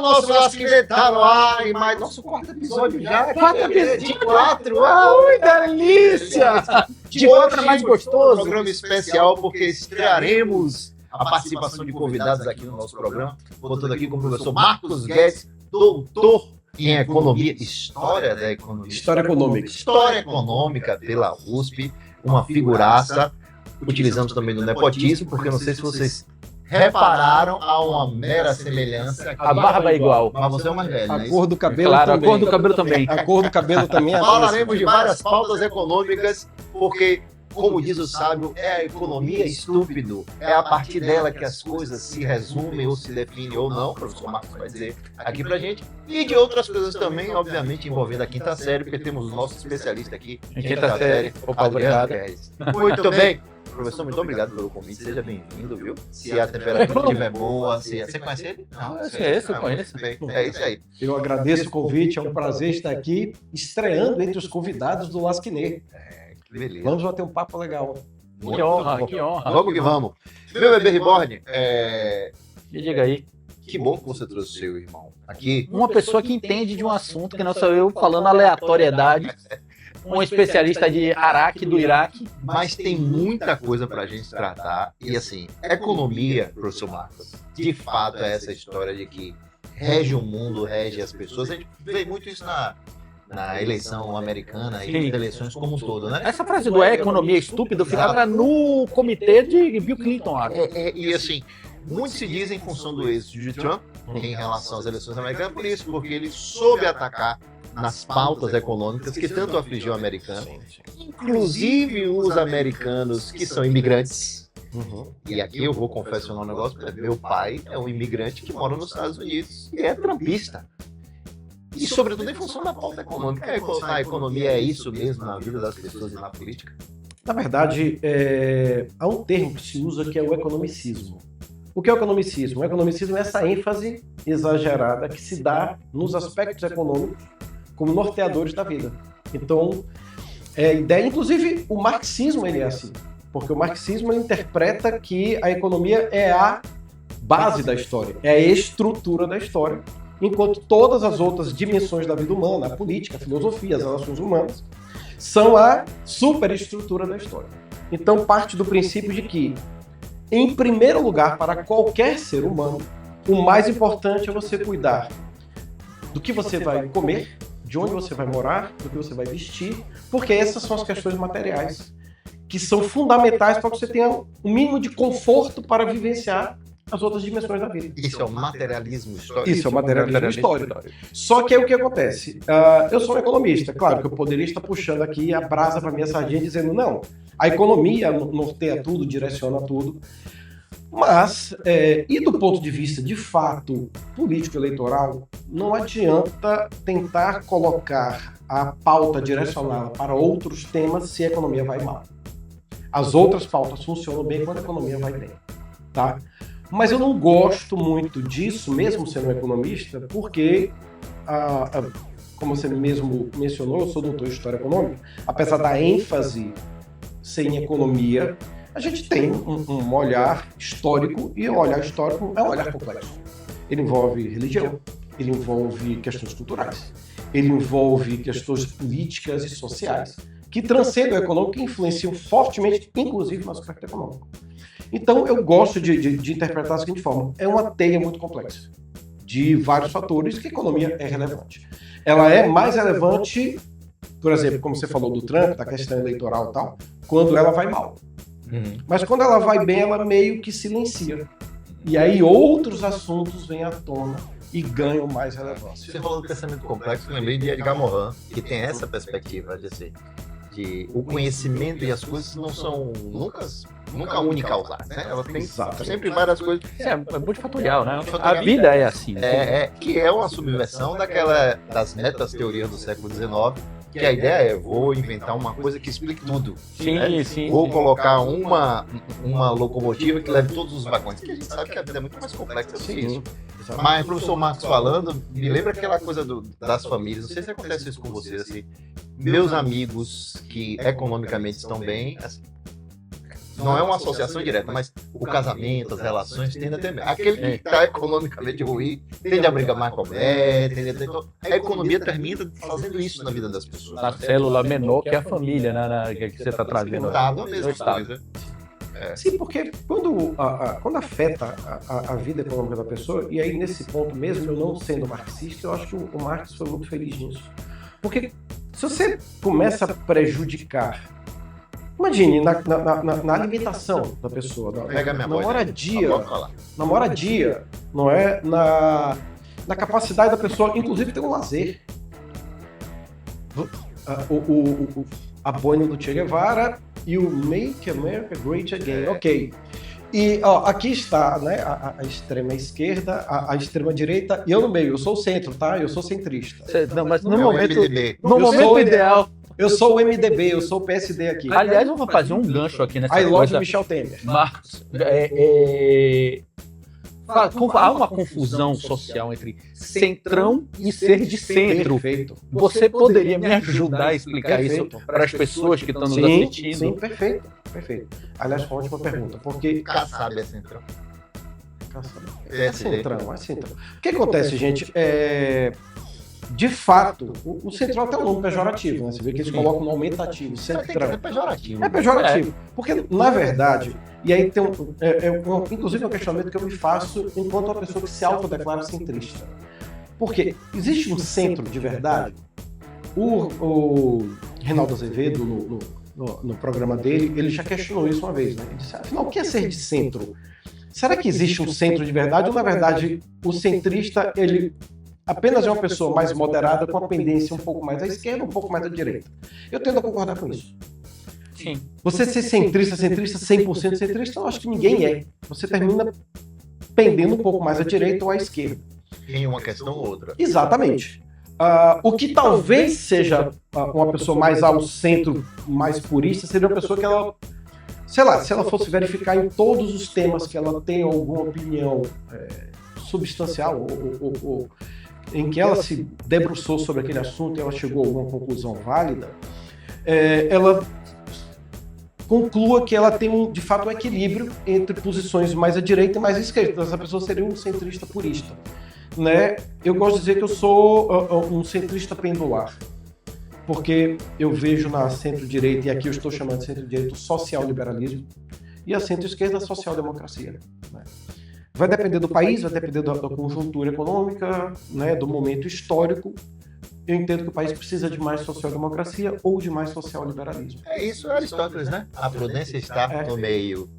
nosso Lasquinê tá no ar e mais nosso quarto episódio já. Quarto episódio de 4. Ui, delícia! De outra mais gostoso. Programa especial porque estrearemos a participação de convidados aqui no nosso programa. Contando aqui com o professor Marcos Guedes, doutor em economia, história da economia. História econômica pela USP, uma figuraça. Utilizamos também no nepotismo, porque não sei se vocês repararam, há uma mera semelhança. A barba é igual. Mas você é o mais velho, A né? cor do cabelo Claro, também. a cor do cabelo também. A cor do cabelo também é Falaremos de várias pautas econômicas, porque, como diz o sábio, é a economia estúpido. É a partir dela que as coisas se resumem ou se definem ou não, o professor Marcos vai dizer aqui pra gente. E de outras coisas também, obviamente, envolvendo a quinta série, porque temos o nosso especialista aqui Em quinta série. Opa, Adriano obrigado. Guedes. Muito bem. Professor, muito obrigado pelo convite, seja bem-vindo, viu? Se a temperatura estiver boa, você conhece ele? Não, Eu conheço. Bem, é isso aí. Eu agradeço o convite, é um prazer estar aqui, estreando entre os convidados do Lasquinê. Que beleza. Vamos bater um papo legal. Que honra, que honra. Vamos que vamos. Meu bebê Reborn, Me diga aí. que bom que você trouxe seu irmão aqui. Uma pessoa que entende de um assunto que não sou eu falando aleatoriedade. Um especialista de Araque, do Iraque. Mas tem muita coisa pra gente tratar. E assim, economia, professor Marcos, de fato é essa história de que rege o mundo, rege as pessoas. A gente vê muito isso na eleição americana e Sim. nas eleições como um todo, né? Essa frase do é economia estúpido ficava no comitê de Bill Clinton, acho. E assim, muitos se dizem em função do êxito de Trump em relação às eleições americanas, por isso, porque ele soube atacar nas pautas econômicas que tanto afligiu o americano, inclusive os americanos que são imigrantes. E aqui eu vou confessionar um negócio, meu pai é um imigrante que mora nos Estados Unidos e é trumpista. E sobretudo em função da pauta econômica. A economia é isso mesmo na vida das pessoas e na política? Na verdade, há um termo que se usa que é o economicismo. O que é o economicismo? O economicismo é essa ênfase exagerada que se dá nos aspectos econômicos como norteadores da vida. Então, a ideia, inclusive o marxismo ele é assim, porque o marxismo ele interpreta que a economia é a base da história, é a estrutura da história, enquanto todas as outras dimensões da vida humana, a política, a filosofia, as relações humanas, são a superestrutura da história. Então parte do princípio de que, em primeiro lugar, para qualquer ser humano, o mais importante é você cuidar do que você vai comer, de onde você vai morar, do que você vai vestir, porque essas são as questões materiais que são fundamentais para que você tenha um mínimo de conforto para vivenciar as outras dimensões da vida. Isso é o materialismo histórico? Isso é o materialismo histórico. Só que aí o que acontece? Eu sou um economista, claro que eu poderia estar puxando aqui a brasa para minha sardinha dizendo não, a economia norteia tudo, direciona tudo, mas, e do ponto de vista de fato político-eleitoral, não adianta tentar colocar a pauta direcionada para outros temas se a economia vai mal. As outras pautas funcionam bem quando a economia vai bem, tá? Mas eu não gosto muito disso, mesmo sendo um economista, porque, como você mesmo mencionou, eu sou doutor em História Econômica, apesar da ênfase ser em economia, a gente tem um olhar histórico, e o olhar histórico é um olhar complexo. Ele envolve religião, ele envolve questões culturais, ele envolve questões políticas e sociais, que transcendem o econômico e influenciam fortemente, inclusive, no aspecto econômico. Então, eu gosto de interpretar da seguinte forma: é uma teia muito complexa, de vários fatores que a economia é relevante. Ela é mais relevante, por exemplo, como você falou do Trump, da questão eleitoral e tal, quando ela vai mal. Mas quando ela vai bem, ela meio que silencia. E aí outros assuntos vêm à tona e ganham mais relevância. Você falou do pensamento complexo, eu lembrei de Edgar Morin, que tem essa perspectiva de o conhecimento e as coisas não são nunca unicausais, né? Elas têm sempre várias coisas. É multifatorial, né? A Multifatorial. vida é assim. Né? Que é uma subversão das metas teorias do século XIX, que a ideia é, vou inventar uma coisa que explique tudo. Sim, né? sim. Vou colocar uma locomotiva que leve todos os vagões, que a gente sabe que a vida é muito mais complexa do que isso. Mas o professor Marcos falando, me lembra aquela coisa das famílias, não sei se acontece isso com vocês, assim, meus amigos que economicamente estão bem, assim, Não é uma associação direta, mas o casamento, as relações tendem a ter. Aquele que está economicamente ruim tende a brigar mais com a mulher, então, a economia termina fazendo isso na vida das pessoas. Na célula menor que é a família, né, que você está trazendo. Estado é a mesma coisa. Sim, porque quando afeta a vida econômica da pessoa, e aí nesse ponto mesmo, eu não sendo marxista, eu acho que o Marx foi muito feliz nisso. Porque se você começa a prejudicar, imagine, na alimentação da pessoa, na moradia, não é? Na capacidade da pessoa, inclusive, ter um lazer. A boina do Che Guevara e o Make America Great Again. Ok. E aqui está, né, a extrema esquerda, a extrema direita, e eu no meio, eu sou o centro, tá? Eu sou centrista. Não, mas no É o momento, MDB. no momento ideal. Eu sou o MDB, eu sou o PSD aqui. Aliás, eu vou fazer um gancho aqui nessa I love coisa. Michel Temer. Marcos, há uma confusão social entre centrão e ser de centro. Perfeito. Você poderia me ajudar a explicar isso para as pessoas que estão nos assistindo? Sim, perfeito. Aliás, foi uma ótima pergunta, porque... Kassab é centrão. É centrão. O que acontece, gente? De fato, o central tem um nome pejorativo, né? Você vê que eles colocam no aumentativo, centrão. É pejorativo. É pejorativo. Porque, na verdade, e aí tem inclusive um questionamento que eu me faço enquanto uma pessoa que se autodeclara centrista. Porque existe um centro de verdade? O Reinaldo Azevedo, no programa dele, ele já questionou isso uma vez, né? Ele disse, afinal, o que é ser de centro? Será que existe um centro de verdade ou, na verdade, o centrista, ele apenas é uma pessoa mais moderada com a pendência um pouco mais à esquerda, um pouco mais à direita? Eu tendo a concordar com isso. Sim. Você ser centrista, 100% centrista, eu acho que ninguém é. Você termina pendendo um pouco mais à direita ou à esquerda. Em uma questão ou outra. Exatamente. O que talvez seja uma pessoa mais ao centro, mais purista, seria uma pessoa que ela, sei lá, se ela fosse verificar em todos os temas que ela tem alguma opinião substancial ou em que ela se debruçou sobre aquele assunto e ela chegou a alguma conclusão válida, ela conclua que ela tem, de fato, um equilíbrio entre posições mais à direita e mais à esquerda. Então, essa pessoa seria um centrista purista. Né? Eu gosto de dizer que eu sou um centrista pendular, porque eu vejo na centro-direita, e aqui eu estou chamando de centro-direita, o social-liberalismo, e a centro-esquerda, a social-democracia. Né? Vai depender do país, vai depender da conjuntura econômica, né, do momento histórico. Eu entendo que o país precisa de mais social-democracia ou de mais social-liberalismo. Isso é Aristóteles, né? A prudência está no meio.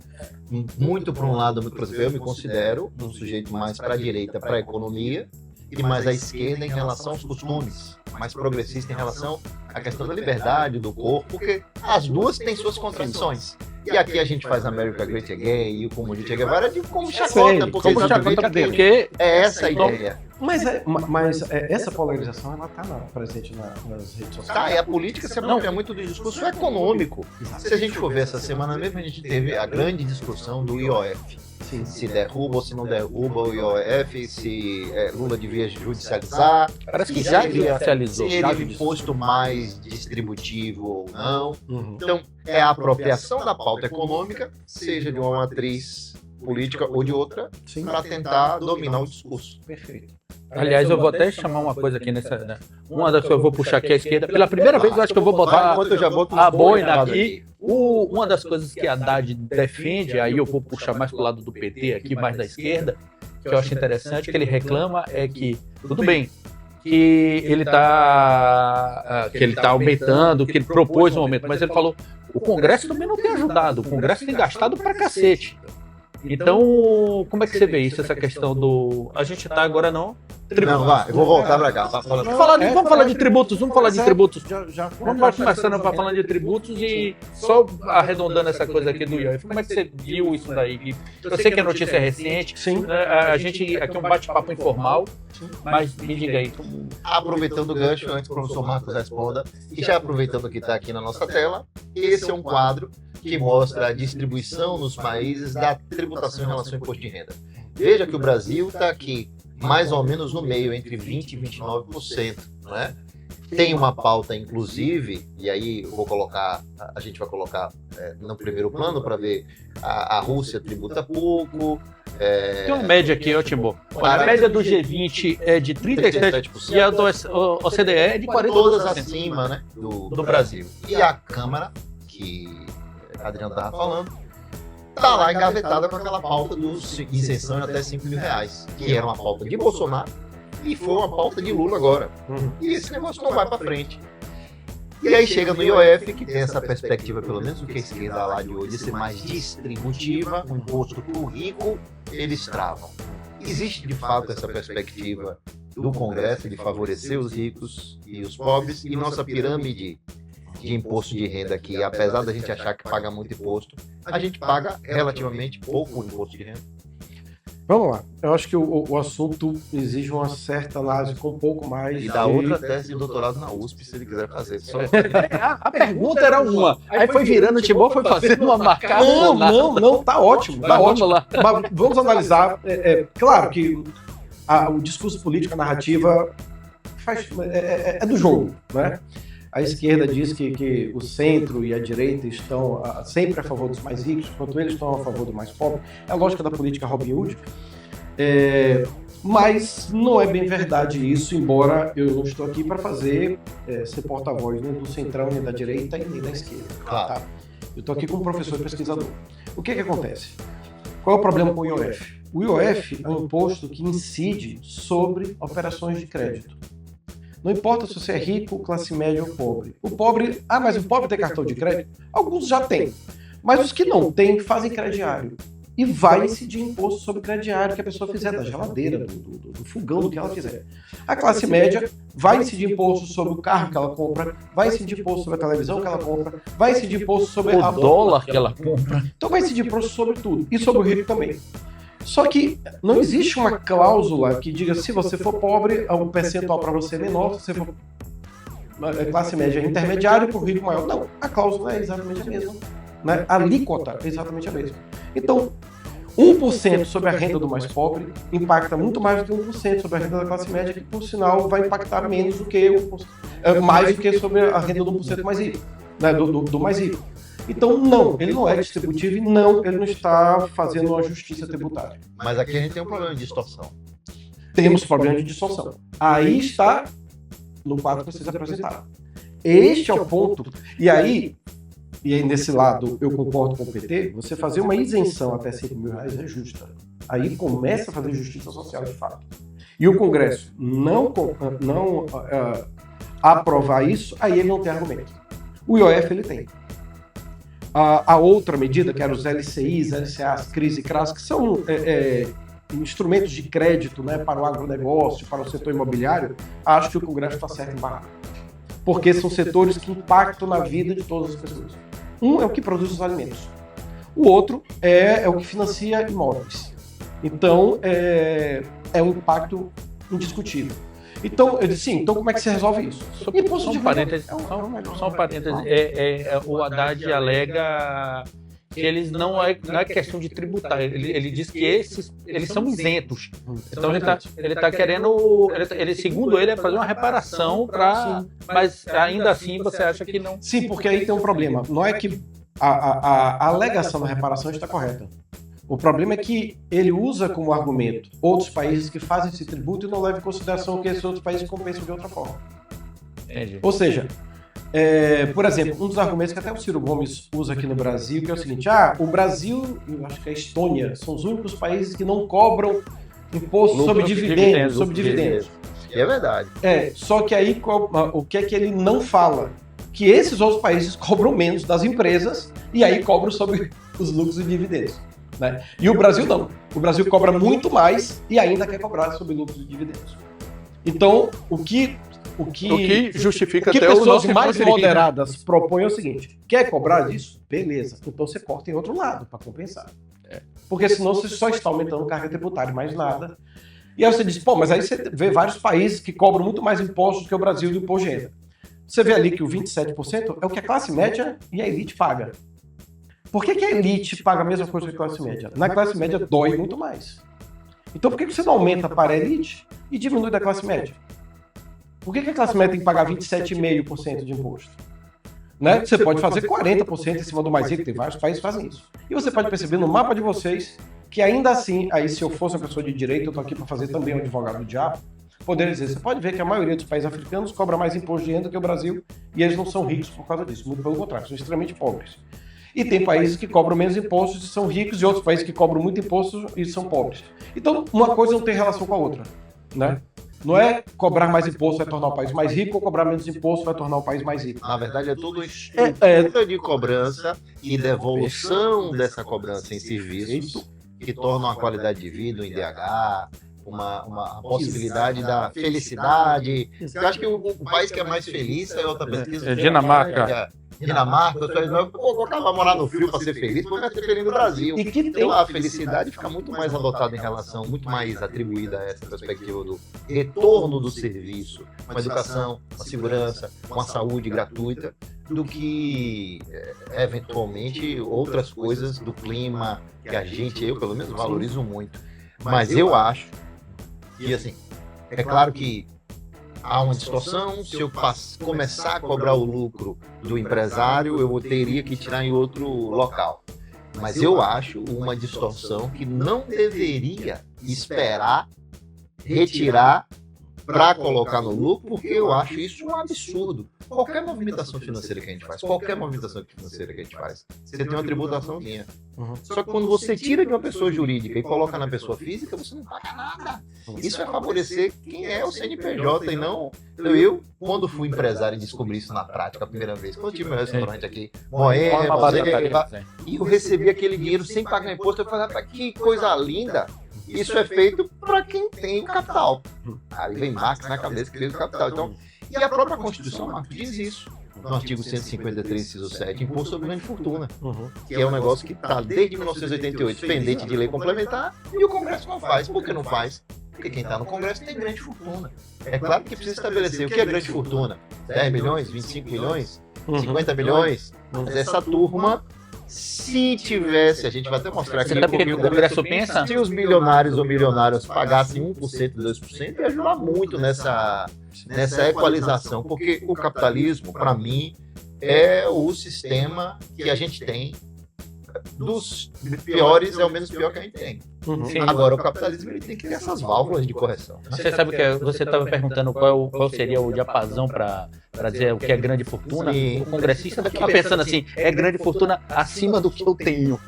Muito para um lado, por exemplo, eu me considero um sujeito mais para a direita, para a economia, e mais à esquerda em relação aos costumes, mais progressista em relação à questão da liberdade, do corpo, porque as duas têm suas contradições. E aqui a gente faz America Great Again e o comunismo Che Guevara de como chacota, porque é essa a ideia. Mas essa polarização ela está presente nas redes sociais. Tá, e a política se apropria muito do discurso econômico. Se a gente for ver essa semana mesmo, a gente teve a grande discussão do IOF. Sim. Se derruba ou se não derruba o IOF, se Lula devia judicializar. Parece que já judicializou. Se ele é um imposto mais distributivo ou não. Então, é a apropriação da pauta econômica, seja de uma matriz política ou de outra, para tentar dominar o discurso. Perfeito. Aliás, eu vou até chamar uma coisa aqui nessa. Né? Uma das que eu vou puxar aqui à esquerda. Pela primeira vez, eu acho que eu vou botar a boina aqui. Uma das coisas que a Haddad defende, aí eu vou puxar mais pro lado do PT, aqui mais da esquerda, que eu acho interessante, que ele reclama é que, tudo bem, que ele tá aumentando, que ele propôs um aumento, mas ele falou, o Congresso também não tem ajudado, o Congresso tem gastado pra cacete. Então, como é que você vê isso, essa questão do... A gente tá agora não... Não, vai, eu vou voltar pra cá. Vamos falar de tributos. Vamos começando falando de tributos e só arredondando essa coisa aqui do IOF. Como é que você viu isso daí? Eu sei que a notícia é recente. Sim. A gente aqui é um bate-papo informal, mas me diga aí. Aproveitando o gancho, antes que o professor Marcos responda, e já aproveitando que está aqui na nossa tela, esse é um quadro que mostra a distribuição nos países da tributação em relação ao imposto de renda. Veja que o Brasil está aqui mais ou menos no meio, entre 20% e 29%, não é? Tem uma pauta, inclusive, e aí eu vou colocar, a gente vai colocar no primeiro plano para ver a Rússia tributa pouco. Tem uma média aqui, ó, Timbo. Olha, a média do G20 é de 37% e a do OCDE é de 40%. Todas acima, né, do Brasil. E a Câmara, que a Adriano estava falando, está lá engavetada com aquela pauta dos isenção de até R$5.000, que era uma pauta de Bolsonaro e foi uma pauta de Lula agora. E esse negócio não vai para frente. E aí chega no IOF, que tem essa perspectiva, pelo menos o que a esquerda lá de hoje, de ser mais distributiva, um imposto para o rico, eles travam. Existe, de fato, essa perspectiva do Congresso de favorecer os ricos e os pobres, e nossa pirâmide de imposto de renda aqui, apesar da gente achar que paga muito imposto, a gente paga relativamente pouco imposto de renda. Vamos lá. Eu acho que o assunto exige uma certa análise com um pouco mais... E dá outra tese de doutorado na USP, se ele quiser fazer. Só... A pergunta era uma. Aí foi virando, o Timbo foi fazendo uma marcada. Não, tá ótimo. Tá ótimo. Lá. Mas vamos analisar. Claro que o discurso político, a narrativa, é do jogo, né? A esquerda diz que o centro e a direita estão sempre a favor dos mais ricos, enquanto eles estão a favor do mais pobre. É a lógica da política Robin Hood. Mas não é bem verdade isso, embora eu não estou aqui para ser porta-voz nem do centrão, nem da direita e nem da esquerda. Claro. Tá? Eu estou aqui como professor e pesquisador. O que acontece? Qual é o problema com o IOF? O IOF é um imposto que incide sobre operações de crédito. Não importa se você é rico, classe média ou pobre. O pobre... mas o pobre tem cartão de crédito? Alguns já têm. Mas os que não têm fazem crediário. E vai incidir imposto sobre crediário que a pessoa fizer, da geladeira, do fogão, do que ela fizer. A classe média vai incidir imposto sobre o carro que ela compra, vai incidir imposto sobre a televisão que ela compra, vai incidir imposto sobre o dólar que ela compra. Então vai incidir imposto sobre tudo. E sobre o rico também. Só que não existe uma cláusula que diga se você for pobre, o percentual para você é menor, se você for classe média intermediária, para o rico maior. Não, a cláusula é exatamente a mesma. Né? A alíquota é exatamente a mesma. Então, 1% sobre a renda do mais pobre impacta muito mais do que 1% sobre a renda da classe média, que por sinal vai impactar menos do que mais do que sobre a renda do 1% mais rico, né? do mais rico. Então, não, ele não é distributivo e não, ele não está fazendo uma justiça tributária. Mas aqui a gente tem um problema de distorção. Temos problema de distorção. Aí está no quadro que vocês apresentaram. Este é o ponto. E aí nesse lado, eu concordo com o PT, você fazer uma isenção até R$5.000 é justa. Aí começa a fazer justiça social de fato. E o Congresso não aprovar isso, aí ele não tem argumento. O IOF ele tem. A outra medida, que era os LCIs, LCAs, CRIs e CRAS, que são instrumentos de crédito, né, para o agronegócio, para o setor imobiliário, acho que o Congresso está certo em barrar. Porque são setores que impactam na vida de todas as pessoas. Um é o que produz os alimentos. O outro é o que financia imóveis. Então, é um impacto indiscutível. Então, eu disse, sim, então como é que se resolve isso? Só um parênteses. O Haddad alega que eles não é questão de tributar. Ele diz que eles são isentos. Então ele tá querendo, segundo ele, é fazer uma reparação mas ainda assim você acha que não? Sim, porque aí tem um problema. Não é que a alegação da reparação está correta. O problema é que ele usa como argumento outros países que fazem esse tributo e não leva em consideração que esses outros países compensam de outra forma. Entendi. Ou seja, por exemplo, um dos argumentos que até o Ciro Gomes usa aqui no Brasil, que é o seguinte, o Brasil, eu acho que a Estônia, são os únicos países que não cobram imposto sobre dividendos. E é verdade. Só que aí o que é que ele não fala? Que esses outros países cobram menos das empresas e aí cobram sobre os lucros e dividendos. Né? E o Brasil não. O Brasil cobra muito mais e ainda quer cobrar sobre lucros e dividendos. Então, o que justifica até o pessoas nosso mais moderadas propõem é o seguinte: quer cobrar disso? Beleza. Então você corta em outro lado para compensar. Porque senão você só está aumentando carga tributária e mais nada. E aí você diz, mas aí você vê vários países que cobram muito mais impostos que o Brasil do imposto de renda. Você vê ali que o 27% é o que a classe média e a elite paga. Por que a elite paga a mesma coisa que a classe média? Na classe média dói muito mais. Então por que você não aumenta para a elite e diminui da classe média? Por que a classe média tem que pagar 27,5% de imposto? Né? Você pode fazer 40% em cima do mais rico, tem vários países que fazem isso. E você pode perceber no mapa de vocês que ainda assim, aí se eu fosse uma pessoa de direito, eu estou aqui para fazer também um advogado do diabo, poderia dizer, você pode ver que a maioria dos países africanos cobra mais imposto de renda que o Brasil e eles não são ricos por causa disso, muito pelo contrário, são extremamente pobres. E tem países que cobram menos impostos e são ricos e outros países que cobram muito imposto e são pobres. Então, uma coisa não tem relação com a outra, né? Não é cobrar mais imposto vai tornar o país mais rico ou cobrar menos imposto vai tornar o país mais rico. Na verdade, é tudo estrutura de cobrança e devolução dessa cobrança em serviços que tornam a qualidade de vida, o IDH, uma possibilidade da felicidade. Eu acho que o país que é mais feliz é outra pesquisa. É Dinamarca. Dinamarca, eu colocava morar no frio para ser feliz, porque eu ser feliz no Brasil. E que tem Então a felicidade fica muito mais adotada em relação, muito mais atribuída a essa perspectiva do retorno do serviço, uma educação, uma segurança, uma saúde gratuita, do que eventualmente outras coisas do clima que eu pelo menos valorizo muito. Mas eu acho que, assim, é claro que há uma distorção. Se eu começar a cobrar o lucro do empresário, eu teria que tirar em outro local. Mas eu acho uma distorção que não deveria esperar retirar para colocar no lucro, porque eu acho isso um absurdo. Qualquer movimentação financeira que a gente faz, você tem uma tributaçãozinha. Só que quando você tira de uma pessoa jurídica e coloca na pessoa física, você não paga nada. Isso vai favorecer quem é o CNPJ e não... Eu, quando fui empresário e descobri isso na prática a primeira vez, quando eu tive meu restaurante aqui, e eu recebi aquele dinheiro sem pagar imposto, eu falei, que coisa linda. Isso é feito para quem tem o capital. Aí vem Marx na cabeça que fez o capital. Então, e a própria Constituição, Marcos, diz isso. No artigo 153, inciso 7, imposto sobre grande fortuna, que é um negócio que está desde 1988 pendente de lei complementar e o Congresso não faz. Por que não faz? Porque quem está no Congresso tem grande fortuna. É claro que precisa estabelecer o que é grande fortuna. 10 milhões, 25 milhões, 50 milhões. Mas essa turma... Se tivesse, a gente vai até mostrar aqui, sabe o que o Congresso pensa? Se os milionários ou milionários pagassem 1%, 2%, ia ajudar muito nessa equalização, porque o capitalismo, para mim, é o sistema que a gente tem, dos piores é o menos pior que a gente tem. Agora, o capitalismo ele tem que ter essas válvulas de correção. Você sabe que você estava perguntando qual seria o diapasão para dizer o que é grande fortuna? Sim. O congressista daqui está pensando assim, é grande fortuna acima do que eu tenho.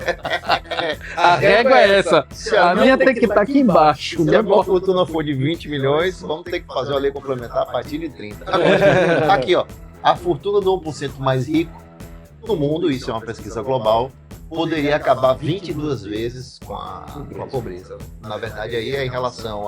A régua é essa. A minha tem que estar aqui embaixo. Se a minha fortuna for de 20 milhões, vamos ter que fazer uma lei complementar a partir de 30. Aqui, ó, a fortuna do 1% mais rico no mundo, isso é uma pesquisa global, poderia acabar 22 vezes com a pobreza. Na verdade, aí é em relação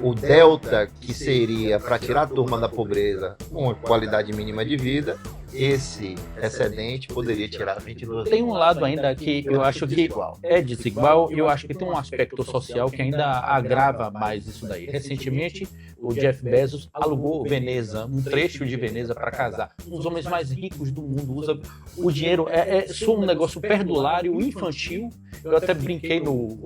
o delta que seria para tirar a turma da pobreza com qualidade mínima de vida, esse excedente poderia tirar 22 vezes. Tem um lado ainda que eu acho que é desigual e eu acho que tem um aspecto social que ainda agrava mais isso daí. Recentemente, o Jeff Bezos alugou Veneza, um trecho de Veneza para casar. Um dos homens mais ricos do mundo usa o dinheiro, só um negócio perdulário, infantil. Eu até brinquei no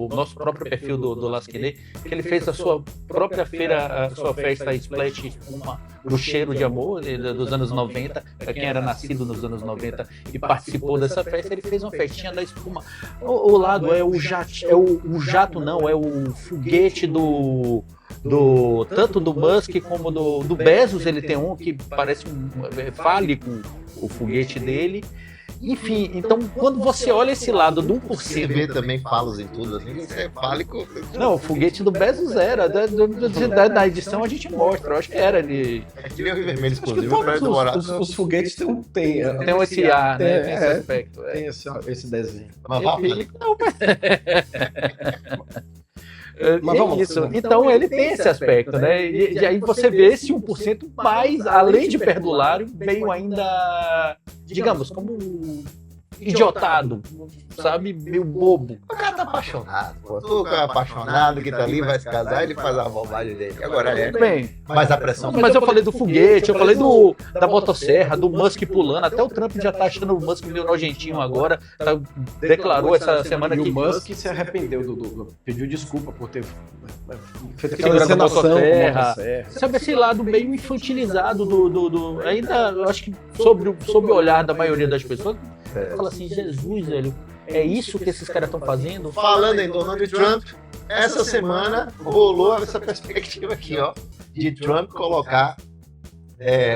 nosso próprio perfil do Lasquinê, que ele fez a sua própria feira, a sua festa Splash Espuma, do cheiro de amor dos anos 90, para quem era nascido nos anos 90 e participou dessa festa, ele fez uma festinha da espuma. O lado é o foguete tanto do Musk como do Bezos. Ele tem um que parece fálico, o foguete dele. Enfim, então quando você olha esse lado do 1%... Você vê também falos em tudo, assim, isso é fálico. Não, o foguete do Bezos era, da edição a gente mostra, eu acho que era ali. É que nem o Rio Vermelho exclusivo para demorar. Os foguetes tem esse ar, né? Tem esse aspecto. Tem esse desenho. Mas vamos. Mas vamos, isso. Então ele tem esse aspecto, né? E aí você vê esse 1% mais, além de perdulário, veio ainda, digamos, como idiotado, sabe? Meio bobo. O cara tá apaixonado, pô. Todo cara apaixonado que tá ali, vai se casar, ele faz a bobagem dele. Agora Tudo bem. mas a pressão... Mas eu falei do foguete, eu falei da motosserra, do Musk pulando. Até o Trump já tá achando o Musk meio nojentinho agora. Declarou essa semana que... o Musk se arrependeu, pediu desculpa por ter feito aquela Segurando a encenação com a motosserra. motosserra. Sabe esse lado meio infantilizado ainda, eu acho que sob o olhar da maioria das pessoas, fala assim, Jesus, velho, é isso que esses caras estão fazendo? Falando em Donald Trump, essa semana rolou essa perspectiva aqui, ó, de Trump colocar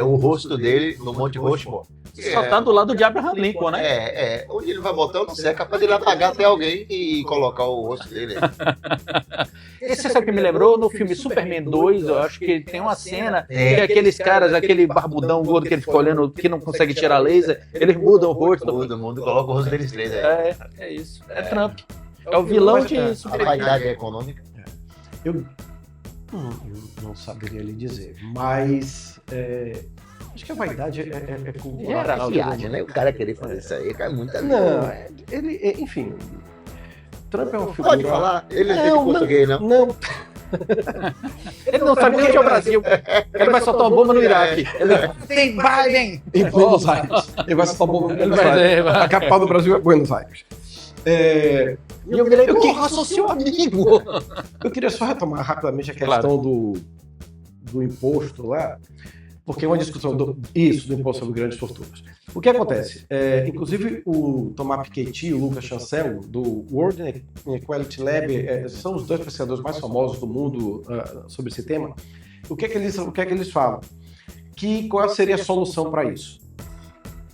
o rosto dele no Monte Rushmore. Só tá do lado de Abraham Lincoln, né? Onde ele vai botar, eu não sei, é capaz de ele apagar até alguém e colocar o rosto dele. Esse sabe o que me lembrou? No filme Superman 2, eu acho que tem uma cena que aqueles caras, aquele barbudão gordo que ele fica olhando, que não consegue tirar laser, eles mudam o rosto. Todo mundo coloca o rosto deles três aí. É isso. É Trump. É o vilão de A Superman. vaidade econômica. Eu não saberia lhe dizer, mas acho que a vaidade é cultural. Era Viagem, né? O cara querer fazer isso aí, cai muita Não, enfim, Trump é uma figura... Pode falar, ele não entende português, não. Não, Ele não sabe nem onde é o Brasil. Ele vai soltar uma bomba no Iraque. Tem Biden! em Buenos Aires. Ele vai soltar bomba em Buenos Aires. vai. A capital do Brasil é Buenos Aires. E eu me lembro, sou seu amigo! Eu queria só retomar rapidamente a questão do imposto lá, porque é uma discussão do imposto sobre grandes fortunas. O que acontece? Inclusive o Thomas Piketty e o Lucas Chancel, do World Inequality Lab, são os dois pesquisadores mais famosos do mundo sobre esse tema. O que é que eles falam? Qual seria a solução para isso?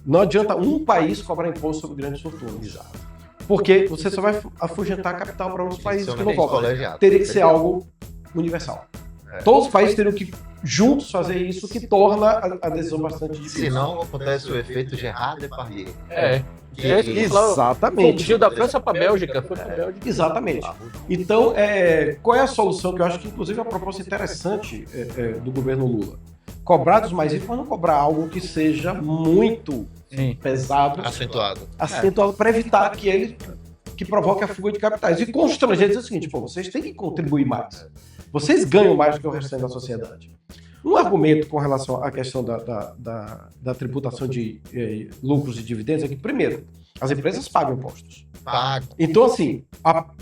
Não adianta um país cobrar imposto sobre grandes fortunas. Exato. Porque você só vai afugentar capital para outros países que não cobram. Teria que ser algo universal. Todos os países teriam que juntos fazer isso, que torna a decisão bastante difícil. Senão acontece o efeito Gerard Depardieu. Exatamente. Fugiu da França para a Bélgica. Foi para a Bélgica. Exatamente. Então, qual é a solução que eu acho que, inclusive, é uma proposta interessante do governo Lula? Cobrar dos mais ricos, mas não cobrar algo que seja muito pesado, acentuado para evitar que provoque a fuga de capitais. E constranger dizer o seguinte, vocês têm que contribuir mais. Vocês ganham mais do que o restante da sociedade. Um argumento com relação à questão da tributação de lucros e dividendos é que, primeiro, as empresas pagam impostos. Então, assim,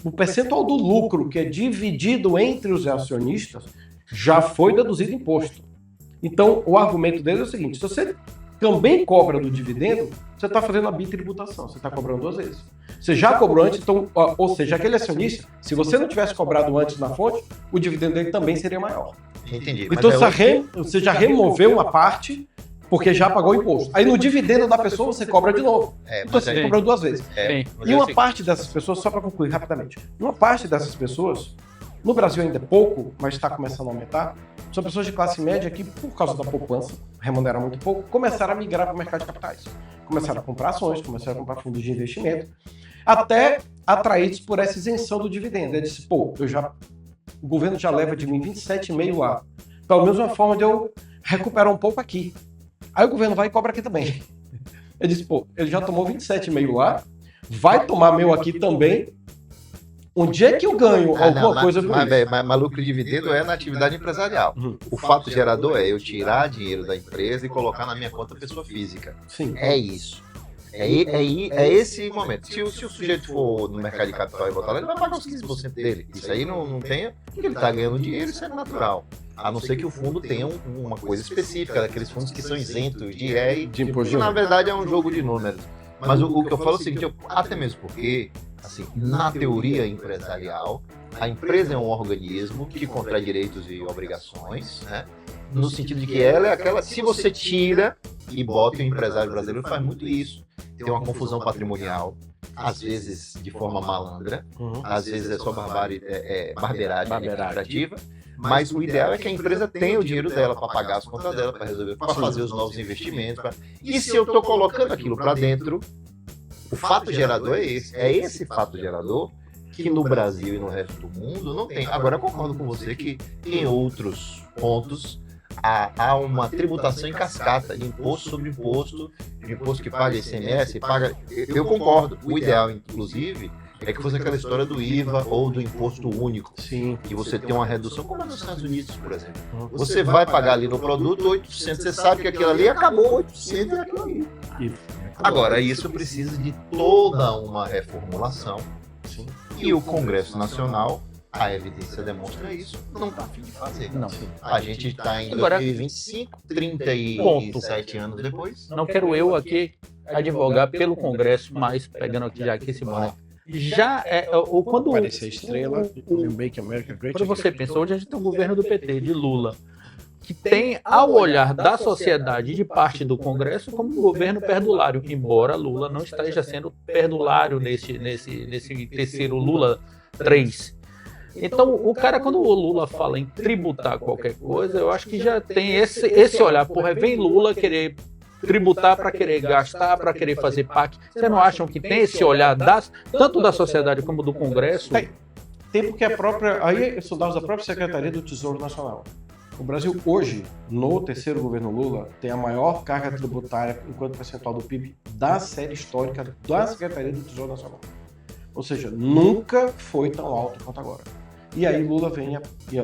o percentual do lucro que é dividido entre os acionistas já foi deduzido imposto. Então, o argumento deles é o seguinte, se você também cobra do dividendo, você está fazendo a bitributação, você está cobrando duas vezes. Você já cobrou antes, então, ou seja, aquele acionista, se você não tivesse cobrado antes na fonte, o dividendo dele também seria maior. Entendi. Então você já removeu uma parte, porque já pagou o imposto. Aí no dividendo da pessoa você cobra de novo. Então você cobra duas vezes. E uma parte dessas pessoas, só para concluir rapidamente, uma parte dessas pessoas, no Brasil ainda é pouco, mas está começando a aumentar, são pessoas de classe média que, por causa da poupança, remuneram muito pouco, começaram a migrar para o mercado de capitais. Começaram a comprar ações, começaram a comprar fundos de investimento, até atraídos por essa isenção do dividendo. Ele disse, o governo já leva de mim 27,5 lá. Pelo menos uma forma de eu recuperar um pouco aqui. Aí o governo vai e cobra aqui também. Ele disse, ele já tomou 27,5 lá, vai tomar meu aqui também. Onde é que eu ganho alguma coisa por isso? Mas lucro e dividendo é na atividade empresarial. O fato gerador é eu tirar dinheiro da empresa e colocar na minha conta pessoa física. Sim. É isso. É esse momento. Se o sujeito for no mercado de capital e botar lá, ele vai pagar os 15% dele. Isso aí não tem, porque ele está ganhando dinheiro, isso é natural. A não ser que o fundo tenha uma coisa específica, daqueles fundos que são isentos de IR, de imposto. Que na verdade é um jogo de números. Mas o que eu falo é o seguinte, até mesmo porque, assim, na teoria empresarial, a empresa é um organismo que contrai direitos e obrigações, né? No sentido de que ela é aquela, se você tira e bota, o empresário brasileiro faz muito isso, tem uma confusão patrimonial, às vezes de forma malandra, às vezes é só barbeiragem administrativa, mas o ideal é que a empresa tenha o dinheiro dela para pagar as contas dela, para resolver, para fazer os novos investimentos. E se eu estou colocando aquilo para dentro, o fato gerador é esse. É esse fato gerador que no Brasil e no resto do mundo não tem. Agora, eu concordo com você que em outros pontos há uma tributação em cascata, de imposto sobre imposto, de imposto que paga ICMS, paga... Eu concordo. O ideal, inclusive, é que fosse aquela história do IVA ou do imposto único. Sim. Que você tem uma redução, como é nos Estados Unidos, por exemplo. Você vai pagar ali no produto 800, você sabe que aquilo ali acabou, 800 é aquilo ali. Agora, isso precisa de toda uma reformulação. Sim. E o Congresso Nacional, a evidência demonstra isso, não está a fim de fazer. Não. A gente está em Agora, 2025, 37 anos depois. Não quero eu aqui advogar pelo Congresso, mas pegando aqui já aqui esse boné. Já quando Parecer estrela, Make America Great quando Again. você pensa, hoje a gente tem um governo do PT, de Lula, que tem, ao olhar da sociedade de parte do Congresso, como um governo perdulário, embora Lula não esteja sendo perdulário nesse terceiro Lula 3. Então, o cara, quando o Lula fala em tributar qualquer coisa, eu acho que já tem esse olhar. Porra, vem Lula querer tributar para querer gastar, para querer fazer PAC. Vocês não acham que tem esse olhar tanto da sociedade como do Congresso? Tem porque a própria... Aí são dados da própria Secretaria do Tesouro Nacional. O Brasil hoje, no terceiro governo Lula, tem a maior carga tributária enquanto percentual do PIB da série histórica da Secretaria do Tesouro Nacional. Ou seja, nunca foi tão alto quanto agora. E aí Lula vem e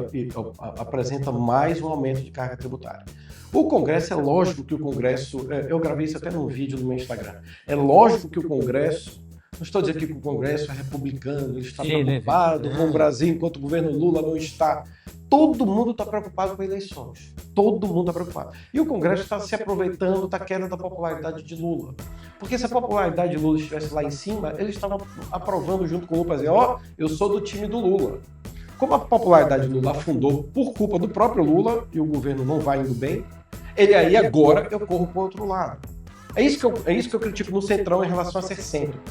apresenta mais um aumento de carga tributária. O Congresso, é lógico que o Congresso... Eu gravei isso até num vídeo no meu Instagram. É lógico que o Congresso... Não estou dizendo que o Congresso é republicano, ele está preocupado com o Brasil, enquanto o governo Lula não está. Todo mundo está preocupado com eleições. Todo mundo está preocupado. E o Congresso está se aproveitando da queda da popularidade de Lula. Porque se a popularidade de Lula estivesse lá em cima, ele estava aprovando junto com o Lula, para dizer, ó, eu sou do time do Lula. Como a popularidade de Lula afundou por culpa do próprio Lula e o governo não vai indo bem, ele aí agora eu corro para o outro lado. É isso que eu critico no Centrão em relação a ser centro.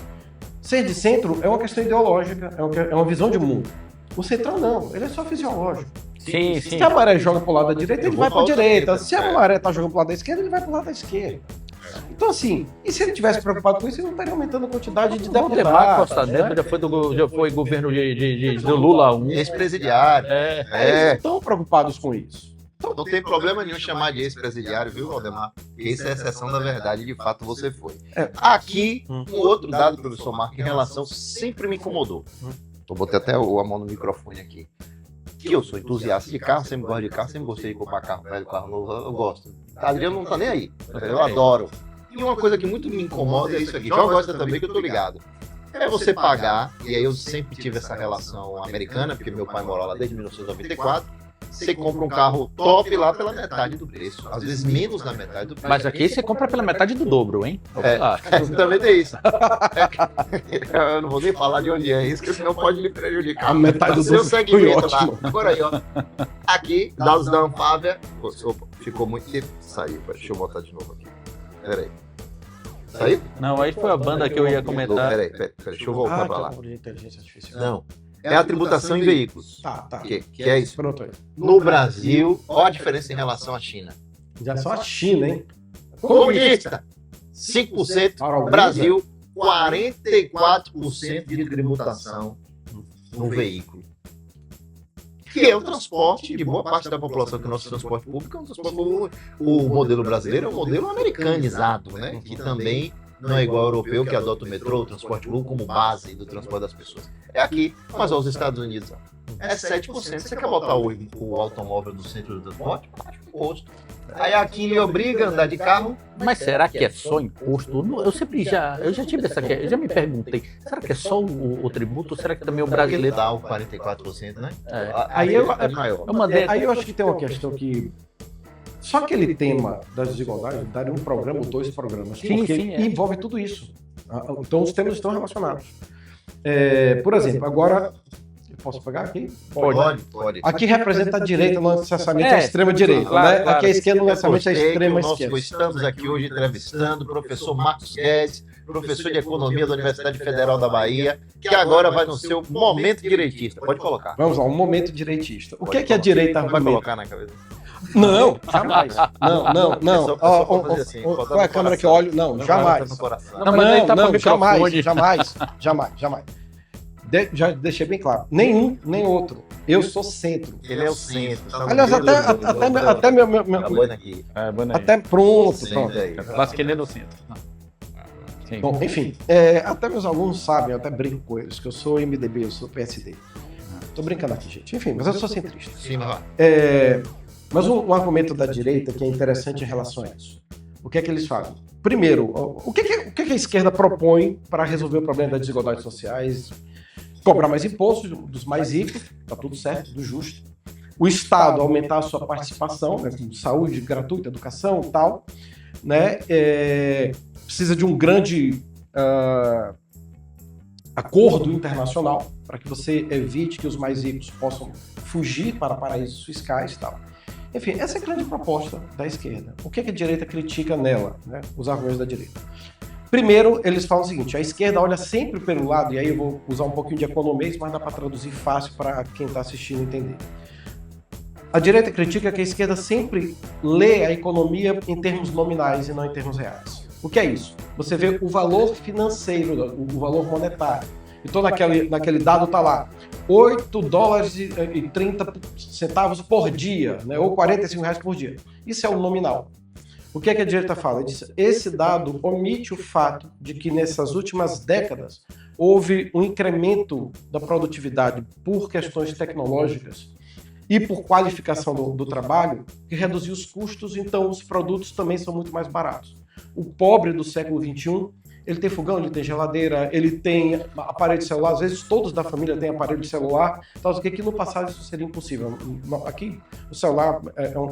Ser de centro é uma questão ideológica, é uma visão de mundo. O Centrão não, ele é só fisiológico. Sim. Se a maré joga pro lado da direita, ele vai para a direita. Se a maré tá jogando pro lado da esquerda, ele vai pro lado da esquerda. Então, assim, e se ele tivesse preocupado com isso, ele não estaria aumentando a quantidade de deputados. Valdemar Costa Neto já foi governo do Lula 1. Ex-presidiário. Eles estão preocupados com isso. Não tem problema nenhum chamar de ex-presidiário, viu, Valdemar? Isso é exceção da verdade, de fato você foi. Aqui, um outro dado, professor Marco, em relação, sempre me incomodou. Eu botei até a mão no microfone aqui. Que eu sou entusiasta de carro, sempre gosto de carro, sempre gostei de comprar carro velho, carro novo, eu gosto. Adriano não tá nem aí, eu adoro. E uma coisa que muito me incomoda é isso aqui, João gosta também, que eu tô ligado. É você pagar, e aí eu sempre tive essa relação americana, porque meu pai morou lá desde 1994, você compra um carro top lá pela metade do preço, às vezes menos da metade do preço. Mas aqui você compra pela metade do dobro, hein? Também tem isso. Eu não vou nem falar de onde é isso, porque senão pode me prejudicar. A metade do seu dobro segmento foi lá. ótimo. Agora aí, ó. Aqui, dados da Anfávia. Opa, ficou muito tempo. Saiu, deixa eu botar de novo aqui. Peraí. Saiu? Não, aí foi a banda que eu ia comentar. Peraí, deixa eu voltar pra lá. De inteligência artificial. Não. É a tributação em veículos. Tá. Que é isso? Pronto aí. No Brasil, qual a diferença em relação à China? Já só a China, hein? Comunista, 5%. Para alguns, Brasil, 44% de tributação no veículo. Que é o transporte de boa parte da população, que o nosso transporte público é um transporte público. O modelo brasileiro é um modelo americanizado, né? Que também não é igual ao europeu, que adota o metrô, o transporte público, como base do transporte das pessoas. É aqui, mas aos Estados Unidos é 7%. Você quer botar o automóvel no centro do transporte? Baixa o imposto. Aí aqui ele obriga a andar de carro. Mas será que é só imposto? Eu já tive essa questão, eu já me perguntei, será que é só o tributo ou será que também o brasileiro dá o 44%, né? Aí é maior. Aí eu acho que tem uma questão que só aquele tema das desigualdades daria um programa ou 2 programas, porque envolve tudo isso. Então os temas estão relacionados. Por exemplo, agora eu posso pegar aqui? Pode. Aqui representa a direita, não necessariamente a extrema-direita, né? Claro. Aqui a esquerda não necessariamente a extrema-esquerda. Estamos aqui hoje entrevistando o professor Marcos Guedes, professor de Economia da Universidade Federal da Bahia, que agora vai no seu momento direitista. Pode colocar. Vamos lá, um momento direitista. O que é que a direita vai argumenta? colocar na cabeça? Não, jamais. Não. Qual é a câmera que eu olho? Não, jamais. Não, mas aí tá pra jamais. já deixei bem claro. Nenhum, nem outro. Eu sou centro. Ele é o centro. Tá. Aliás, até meu A boina aqui. até pronto. Centro aí. Lasquei no centro. Sim. Bom, enfim, até meus alunos sabem, eu até brinco com eles, que eu sou MDB, eu sou PSD. Tô brincando aqui, gente. Enfim, mas eu sou centrista. Sim, vai. Mas um argumento da direita que é interessante em relação a isso. O que é que eles falam? Primeiro, o que a esquerda propõe para resolver o problema das desigualdades sociais? Cobrar mais impostos dos mais ricos, tá tudo certo, tudo justo. O Estado aumentar a sua participação, né, com saúde gratuita, educação e tal, né? Precisa de um grande acordo internacional para que você evite que os mais ricos possam fugir para paraísos fiscais e tal. Enfim, essa é a grande proposta da esquerda. O que a direita critica nela, né? Os argumentos da direita? Primeiro, eles falam o seguinte, a esquerda olha sempre pelo lado, e aí eu vou usar um pouquinho de economês, mas dá para traduzir fácil para quem está assistindo entender. A direita critica que a esquerda sempre lê a economia em termos nominais e não em termos reais. O que é isso? Você vê o valor financeiro, o valor monetário. Então, naquele dado está lá, $8,30 por dia, né? Ou R$45 por dia. Isso é o nominal. O que é que a direita fala? Diz, esse dado omite o fato de que nessas últimas décadas houve um incremento da produtividade por questões tecnológicas e por qualificação do trabalho que reduziu os custos, então os produtos também são muito mais baratos. O pobre do século XXI, ele tem fogão, ele tem geladeira, ele tem aparelho de celular, às vezes todos da família têm aparelho de celular, então que no passado isso seria impossível. Aqui o celular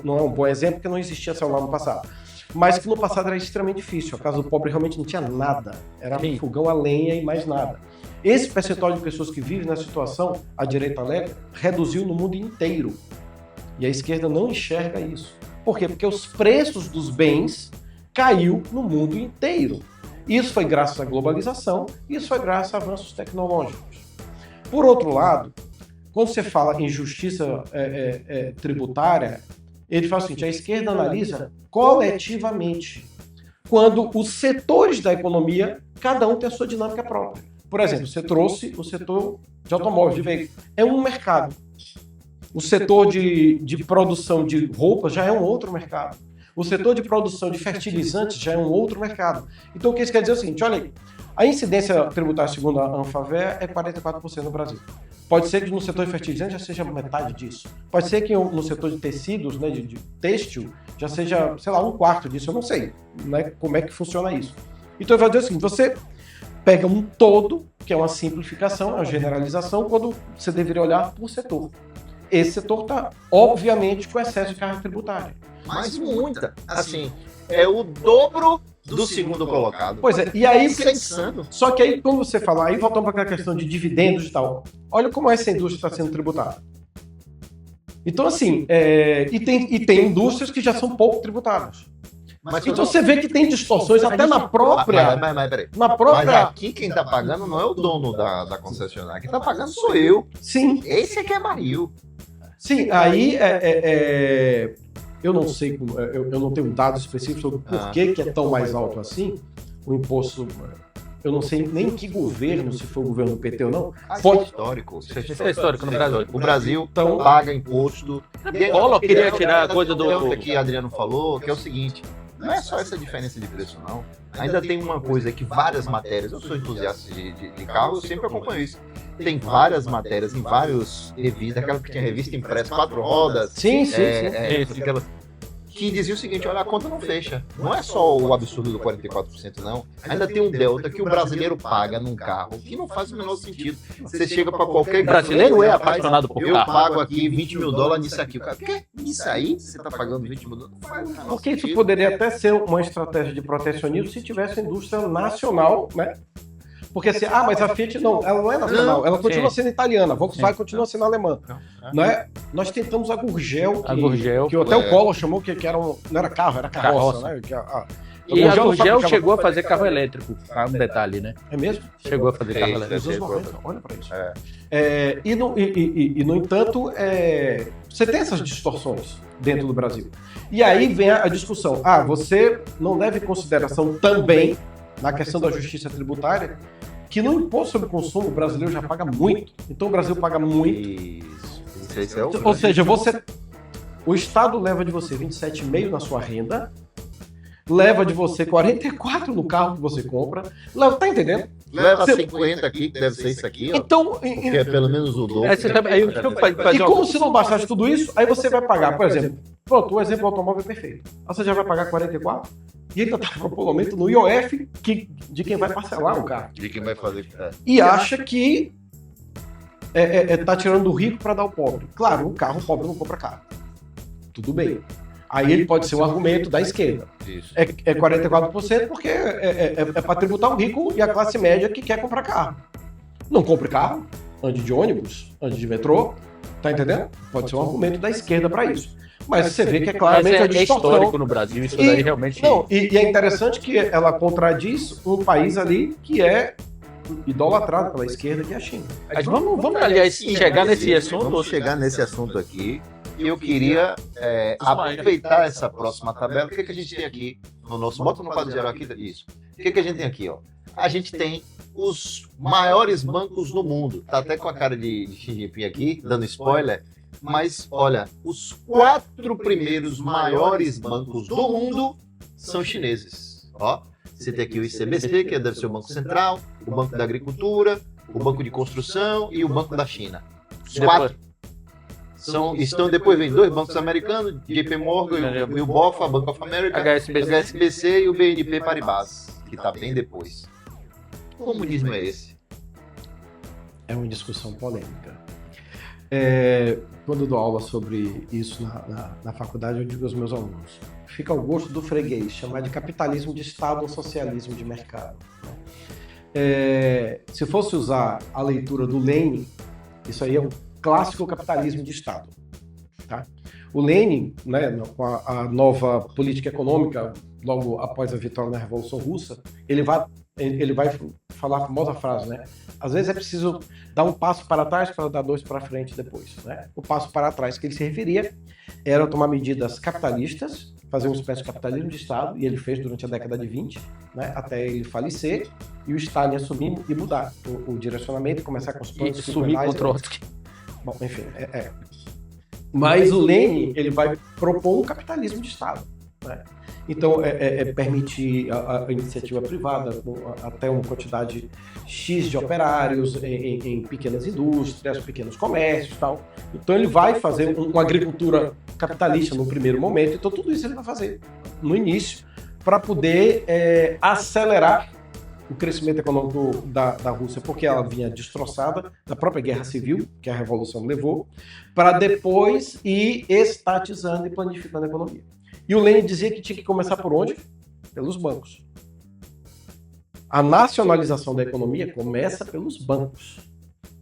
não é um bom exemplo, porque não existia celular no passado, mas que no passado era extremamente difícil, a casa do pobre realmente não tinha nada, era fogão a lenha e mais nada. Esse percentual de pessoas que vivem nessa situação, a direita alega, reduziu no mundo inteiro, e a esquerda não enxerga isso. Por quê? Porque os preços dos bens caiu no mundo inteiro. Isso foi graças à globalização, isso foi graças a avanços tecnológicos. Por outro lado, quando você fala em justiça tributária, ele fala o seguinte, a esquerda analisa coletivamente, quando os setores da economia, cada um tem a sua dinâmica própria. Por exemplo, você trouxe o setor de automóveis, de veículos, é um mercado. O setor de produção de roupas já é um outro mercado. O setor de produção de fertilizantes já é um outro mercado. Então, o que isso quer dizer é o seguinte, olha aí, a incidência tributária segundo a Anfavea é 44% no Brasil. Pode ser que no setor de fertilizantes já seja metade disso. Pode ser que no setor de tecidos, né, de têxtil, já seja, sei lá, 1/4 disso, eu não sei, né, como é que funciona isso. Então, eu vou dizer o seguinte, você pega um todo, que é uma simplificação, uma generalização, quando você deveria olhar por setor. Esse setor está, obviamente, com excesso de carga tributária. Mas muita. Assim, é o dobro do segundo colocado. Pois é, e aí... Isso é insano. Só que aí, quando você fala, aí voltamos para aquela questão de dividendos e tal, olha como essa indústria está sendo tributada. Então, assim, e tem indústrias que já são pouco tributadas. Mas então você vê que tem distorções até na própria... Mas peraí. Na própria... Mas aqui quem está pagando não é o dono da concessionária. Quem está pagando sou eu. Sim. Esse aqui é barril. Sim, aí eu não sei, eu não tenho dados específicos sobre por que é tão mais alto assim o imposto. Eu não sei nem que governo, se foi o governo do PT ou não. Isso é histórico. Isso é histórico no Brasil. O Brasil paga imposto. Collor queria tirar a coisa do... O que o Adriano falou, que é o seguinte, não é só essa diferença de preço, não. Ainda tem uma coisa que várias matérias, eu sou entusiasta de carro, eu sempre acompanho isso. Tem várias matérias em vários revistas, aquela que tinha revista impressa, 4 rodas. Sim. Que dizia o seguinte, olha, a conta não fecha. Não é só o absurdo do 44%, não. Ainda tem um delta que o brasileiro paga num carro que não faz o menor sentido. Você chega para qualquer... O brasileiro é apaixonado por carro. Eu pago aqui $20 mil nisso aqui. O cara, quê? Isso aí? Você tá pagando $20 mil? Não faz o menor Porque isso sentido. poderia até ser uma estratégia de protecionismo se tivesse indústria nacional, né? Porque assim, mas a Fiat não, ela não é nacional, ela continua sendo italiana, a Volkswagen continua sendo alemã. Não é? Nós tentamos a Gurgel, que até o Collor chamou que era não era carro, era carroça, né? E a Gurgel chegou a fazer carro elétrico, um detalhe, né? É mesmo? Chegou a fazer carro elétrico. Nos anos 90, olha para isso. No entanto, você tem essas distorções dentro do Brasil. E aí vem a discussão, você não leva em consideração também, na questão da justiça tributária, que no imposto sobre consumo o brasileiro já paga muito. Então o Brasil paga muito. Isso é o... Ou seja, o Estado leva de você 27,5 na sua renda, leva de você 44 no carro que você compra. Tá entendendo? Leva 50 aqui, que deve ser isso aqui, ó. Então, Porque é pelo menos o dobro. e como se não bastasse tudo isso, aí você vai pagar, por exemplo, pronto, o exemplo do automóvel é perfeito. Aí você já vai pagar 44 e ainda tá com aumento no IOF de quem vai parcelar o carro. De quem vai fazer. E acha que tá tirando do rico para dar ao pobre. Claro, o pobre não compra carro. Tudo bem. Aí ele pode ser um argumento da esquerda. Isso. É 44% porque é para tributar o rico e a classe média que quer comprar carro. Não compre carro, ande de ônibus, ande de metrô, tá entendendo? Pode ser um argumento da esquerda para isso. Mas você vê que é claramente a distorção. Histórico no Brasil, isso daí realmente... Não, e é interessante que ela contradiz um país ali que é idolatrado pela esquerda, que é a China. Mas vamos aliás, chegar nesse assunto. Vamos chegar nesse assunto aqui. E eu queria aproveitar essa próxima tabela. O que a gente tem aqui no nosso... Bota no quadro geral aqui. Isso. O que a gente tem aqui, ó? A gente tem os maiores bancos no mundo. Tá até com a cara de Xi Jinping aqui, dando spoiler. Mas, olha, os 4 primeiros maiores bancos do mundo são chineses. Ó, você tem aqui o ICBC, que deve ser o Banco Central, o Banco da Agricultura, o Banco de Construção e o Banco da China. Os 4 depois vem 2 bancos americanos, JP Morgan e o BofA, Bank of America, HSBC e o BNP Paribas, que está bem depois. Que comunismo é esse? É uma discussão polêmica. Quando eu dou aula sobre isso na faculdade, eu digo aos meus alunos, fica ao gosto do freguês chamar de capitalismo de Estado ou socialismo de mercado. Se fosse usar a leitura do Lenin, isso aí é um clássico capitalismo de Estado. Tá? O Lenin, né, com a nova política econômica, logo após a vitória na Revolução Russa, ele vai falar a famosa frase, né? Às vezes é preciso dar um passo para trás para dar 2 para frente depois. Né? O passo para trás que ele se referia era tomar medidas capitalistas, fazer uma espécie de capitalismo de Estado, e ele fez durante a década de 20, né, até ele falecer, e o Stalin assumir e mudar o direcionamento, começar com os planos sumir com o Trotsky. Bom, enfim, Mas o Lenin, ele vai propor um capitalismo de Estado. Né? Então, permitir a iniciativa privada, até uma quantidade X de operários em pequenas indústrias, pequenos comércios e tal. Então, ele vai fazer uma agricultura capitalista no primeiro momento. Então, tudo isso ele vai fazer no início para poder acelerar o crescimento econômico da Rússia, porque ela vinha destroçada da própria guerra civil, que a Revolução levou, para depois ir estatizando e planificando a economia. E o Lenin dizia que tinha que começar por onde? Pelos bancos. A nacionalização da economia começa pelos bancos.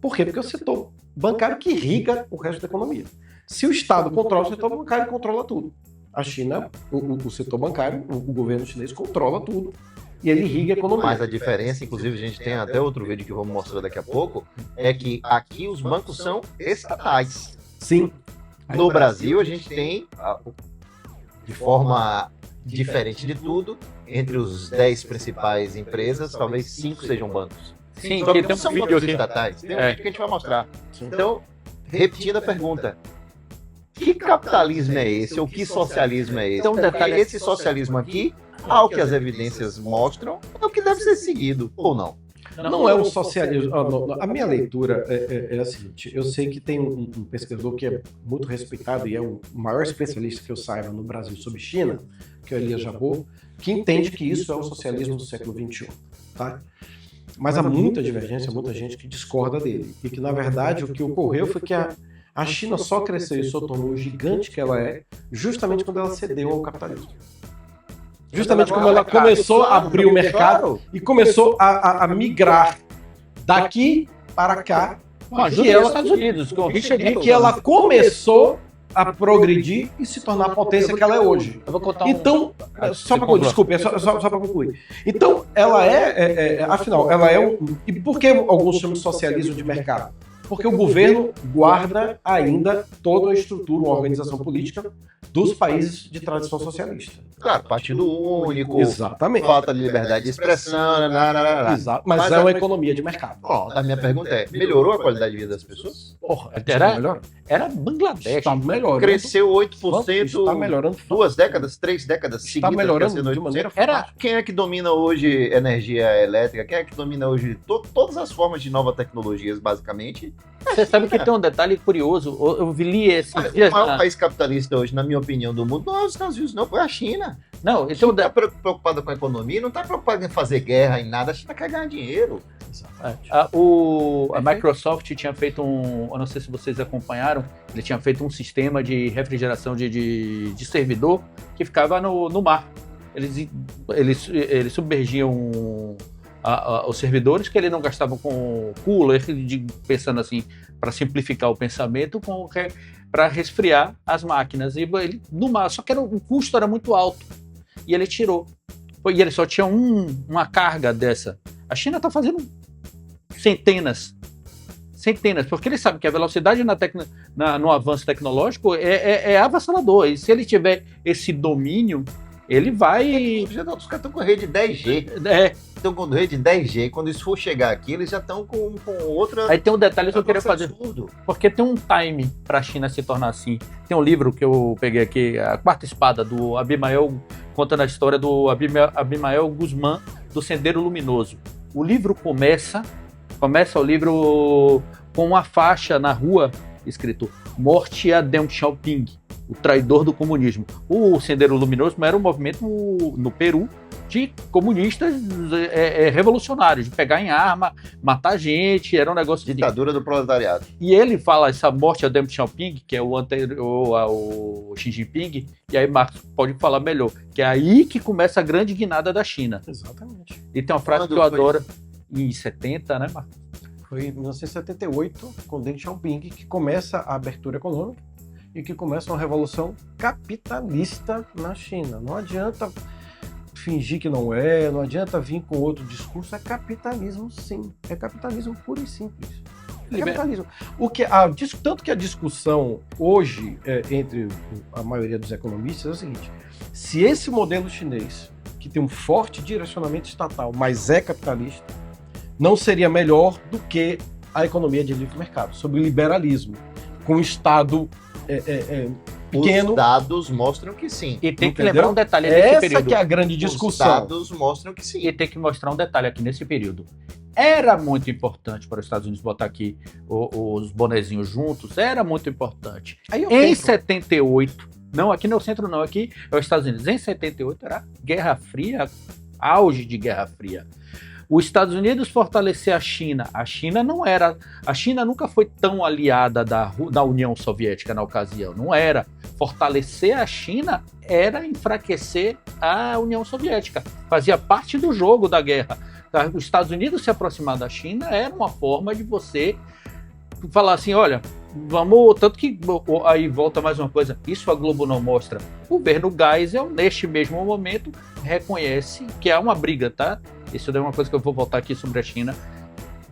Por quê? Porque é o setor bancário que irriga o resto da economia. Se o Estado controla o setor bancário, controla tudo. A China, o setor bancário, o governo chinês controla tudo. E ele irriga a economia. Mas a diferença, inclusive a gente tem até outro vídeo que vamos mostrar daqui a pouco, é que aqui os bancos são estatais. Sim. No Brasil a gente tem, de forma diferente de tudo, entre os 10 principais empresas, talvez 5 sejam bancos. Sim, só que tem não um são vídeo bancos aqui. estatais. Tem um vídeo que a gente vai mostrar. Então, repetindo a pergunta, que capitalismo é esse? Ou que socialismo é esse? Então, detalhe, esse socialismo aqui, ao que as evidências mostram, é o que deve ser seguido, ou não? Não é um socialismo. A minha leitura é a seguinte: eu sei que tem um pesquisador que é muito respeitado e é o maior especialista que eu saiba no Brasil sobre China, que é o Elias Jabbour, que entende que isso é o socialismo do século XXI. Tá? Mas há muita divergência, muita gente que discorda dele. E que, na verdade, o que ocorreu foi que a China só cresceu e só tornou o gigante que ela é justamente quando ela cedeu ao capitalismo. Justamente como ela começou a abrir o mercado e começou a migrar daqui para cá, que ela, Estados Unidos, com Richard e que ela começou a progredir e se tornar a potência que ela é hoje. Eu vou contar então, só para concluir. Então, ela afinal, ela é e por que alguns chamam de socialismo de mercado? porque o governo guarda ainda toda a estrutura, uma organização política dos países de tradição socialista. Claro, partido único, Exatamente. falta de liberdade de expressão, Exato. Mas é uma economia de mercado. Ó, a minha pergunta é, melhorou a qualidade de vida das pessoas? Porra, Está melhorando. era Bangladesh. Está melhorando. Cresceu 8%, Está melhorando. 2 décadas, 3 décadas Está seguidas. melhorando crescendo de 8%. maneira Quem é que domina hoje energia elétrica? Quem é que domina hoje todas as formas de novas tecnologias, basicamente? Você sabe que tem um detalhe curioso. Eu li esse O dias. maior país capitalista hoje, na minha opinião, do mundo, não é os Estados Unidos, não, foi a China. Não, esse é Não um está preocupada com a economia, não está preocupada em fazer guerra, em nada, a China quer ganhar dinheiro. A Microsoft tinha feito eu não sei se vocês acompanharam, ele tinha feito um sistema de refrigeração de servidor que ficava no mar. Eles submergiam os servidores, que ele não gastava com cooler, pensando assim, para simplificar o pensamento, para resfriar as máquinas. E ele, no mar, só que o custo era muito alto. E ele tirou. E ele só tinha uma carga dessa. A China está fazendo centenas, porque ele sabe que a velocidade no avanço tecnológico é avassalador. E se ele tiver esse domínio, ele vai... Os caras estão com rede 10G. Estão com rede 10G. Quando isso for chegar aqui, eles já estão com outra... Aí tem um detalhe que eu queria fazer. Absurdo. Porque tem um time para a China se tornar assim. Tem um livro que eu peguei aqui, A Quarta Espada, do Abimael, contando a história do Abimael Guzmán, do Sendeiro Luminoso. O livro começa o livro com uma faixa na rua escrito Morte a Deng Xiaoping, o traidor do comunismo. O Sendeiro Luminoso era um movimento no Peru de comunistas revolucionários, de pegar em arma, matar gente, era um negócio de... Ditadura do proletariado. E ele fala essa morte a Deng Xiaoping, que é o anterior ao Xi Jinping, e aí Marcos pode falar melhor, que é aí que começa a grande guinada da China. Exatamente. E tem uma frase que eu adoro, em 70, né, Marcos? Foi em 1978, com Deng Xiaoping, que começa a abertura econômica e que começa uma revolução capitalista na China. Não adianta fingir que não adianta vir com outro discurso, é capitalismo sim, é capitalismo puro e simples. É capitalismo. Tanto que a discussão hoje entre a maioria dos economistas é o seguinte: se esse modelo chinês, que tem um forte direcionamento estatal, mas é capitalista, não seria melhor do que a economia de livre mercado, sobre o liberalismo, com o Estado pequeno. Os dados mostram que sim. E tem que Entendeu? lembrar um detalhe nesse período. Essa que é a grande discussão. Os dados mostram que sim. E tem que mostrar um detalhe aqui nesse período. Era muito importante para os Estados Unidos botar aqui os bonezinhos juntos, era muito importante. Em 78, não, aqui no centro não, aqui é os Estados Unidos. Em 78 era Guerra Fria, auge de Guerra Fria. Os Estados Unidos fortalecer a China. A China nunca foi tão aliada da União Soviética na ocasião. Não era. Fortalecer a China era enfraquecer a União Soviética. Fazia parte do jogo da guerra. Os Estados Unidos se aproximar da China era uma forma de você falar assim, olha, vamos... Tanto que aí volta mais uma coisa. Isso a Globo não mostra. O governo Geisel, neste mesmo momento, reconhece que há uma briga, tá? Isso é uma coisa que eu vou voltar aqui sobre a China.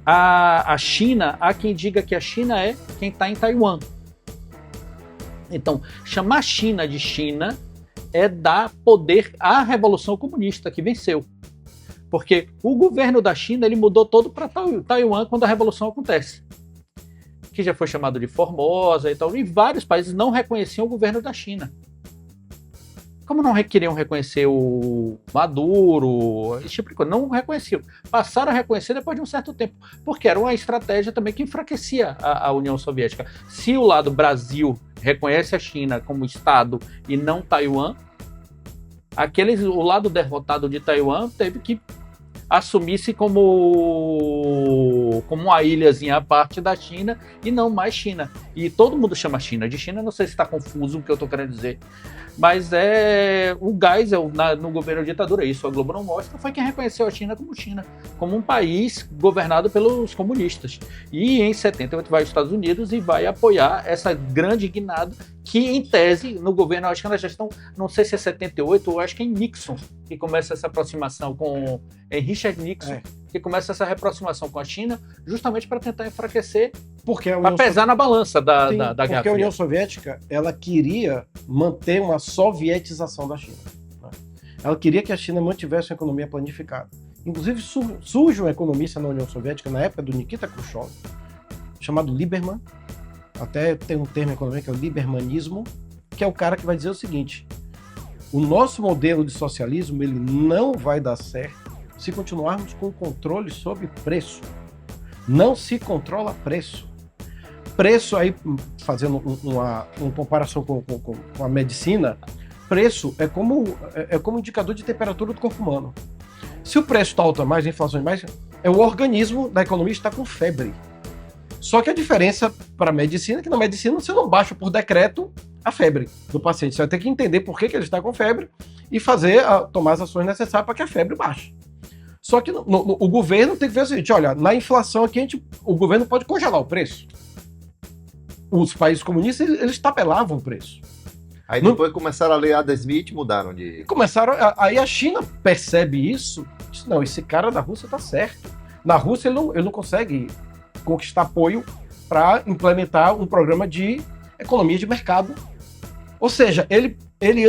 A China, há quem diga que a China é quem está em Taiwan. Então, chamar a China de China é dar poder à Revolução Comunista, que venceu. Porque o governo da China ele mudou todo para Taiwan quando a Revolução acontece. Que já foi chamado de Formosa e tal. E vários países não reconheciam o governo da China. Como não queriam reconhecer o Maduro, esse tipo de coisa, não reconheciam. Passaram a reconhecer depois de um certo tempo, porque era uma estratégia também que enfraquecia a União Soviética. Se o lado Brasil reconhece a China como Estado e não Taiwan, o lado derrotado de Taiwan teve que assumir-se como uma ilhazinha à parte da China e não mais China. E todo mundo chama China de China, não sei se está confuso o que eu estou querendo dizer. Mas o Geisel, no governo de ditadura, isso a Globo não mostra, foi quem reconheceu a China, como um país governado pelos comunistas. E em 78 vai aos Estados Unidos e vai apoiar essa grande guinada que, em tese, no governo, acho que na gestão, não sei se é 78 ou acho que é em Nixon, que começa essa aproximação com Richard Nixon, que começa essa aproximação com a China, justamente para tentar enfraquecer, para pesar na balança da Guerra Fria. Porque a União Soviética, ela queria manter uma sovietização da China. Né? Ela queria que a China mantivesse uma economia planificada. Inclusive, surge um economista na União Soviética, na época do Nikita Khrushchev, chamado Lieberman. Até tem um termo econômico que é o libermanismo, que é o cara que vai dizer o seguinte: o nosso modelo de socialismo ele não vai dar certo se continuarmos com controle sobre preço. Não se controla preço. Preço, aí, fazendo uma comparação com a medicina, preço é como indicador de temperatura do corpo humano. Se o preço está alto mais, a inflação mais, é o organismo da economia está com febre. Só que a diferença para a medicina é que na medicina você não baixa por decreto a febre do paciente. Você vai ter que entender por que ele está com febre e tomar as ações necessárias para que a febre baixe. Só que o governo tem que ver o seguinte: olha, na inflação aqui o governo pode congelar o preço. Os países comunistas, eles tabelavam o preço. Aí depois começaram a ler Adam Smith e mudaram de... Aí a China percebe isso, diz, não, esse cara da Rússia tá certo. Na Rússia ele não consegue conquistar apoio para implementar um programa de economia de mercado. Ou seja, ele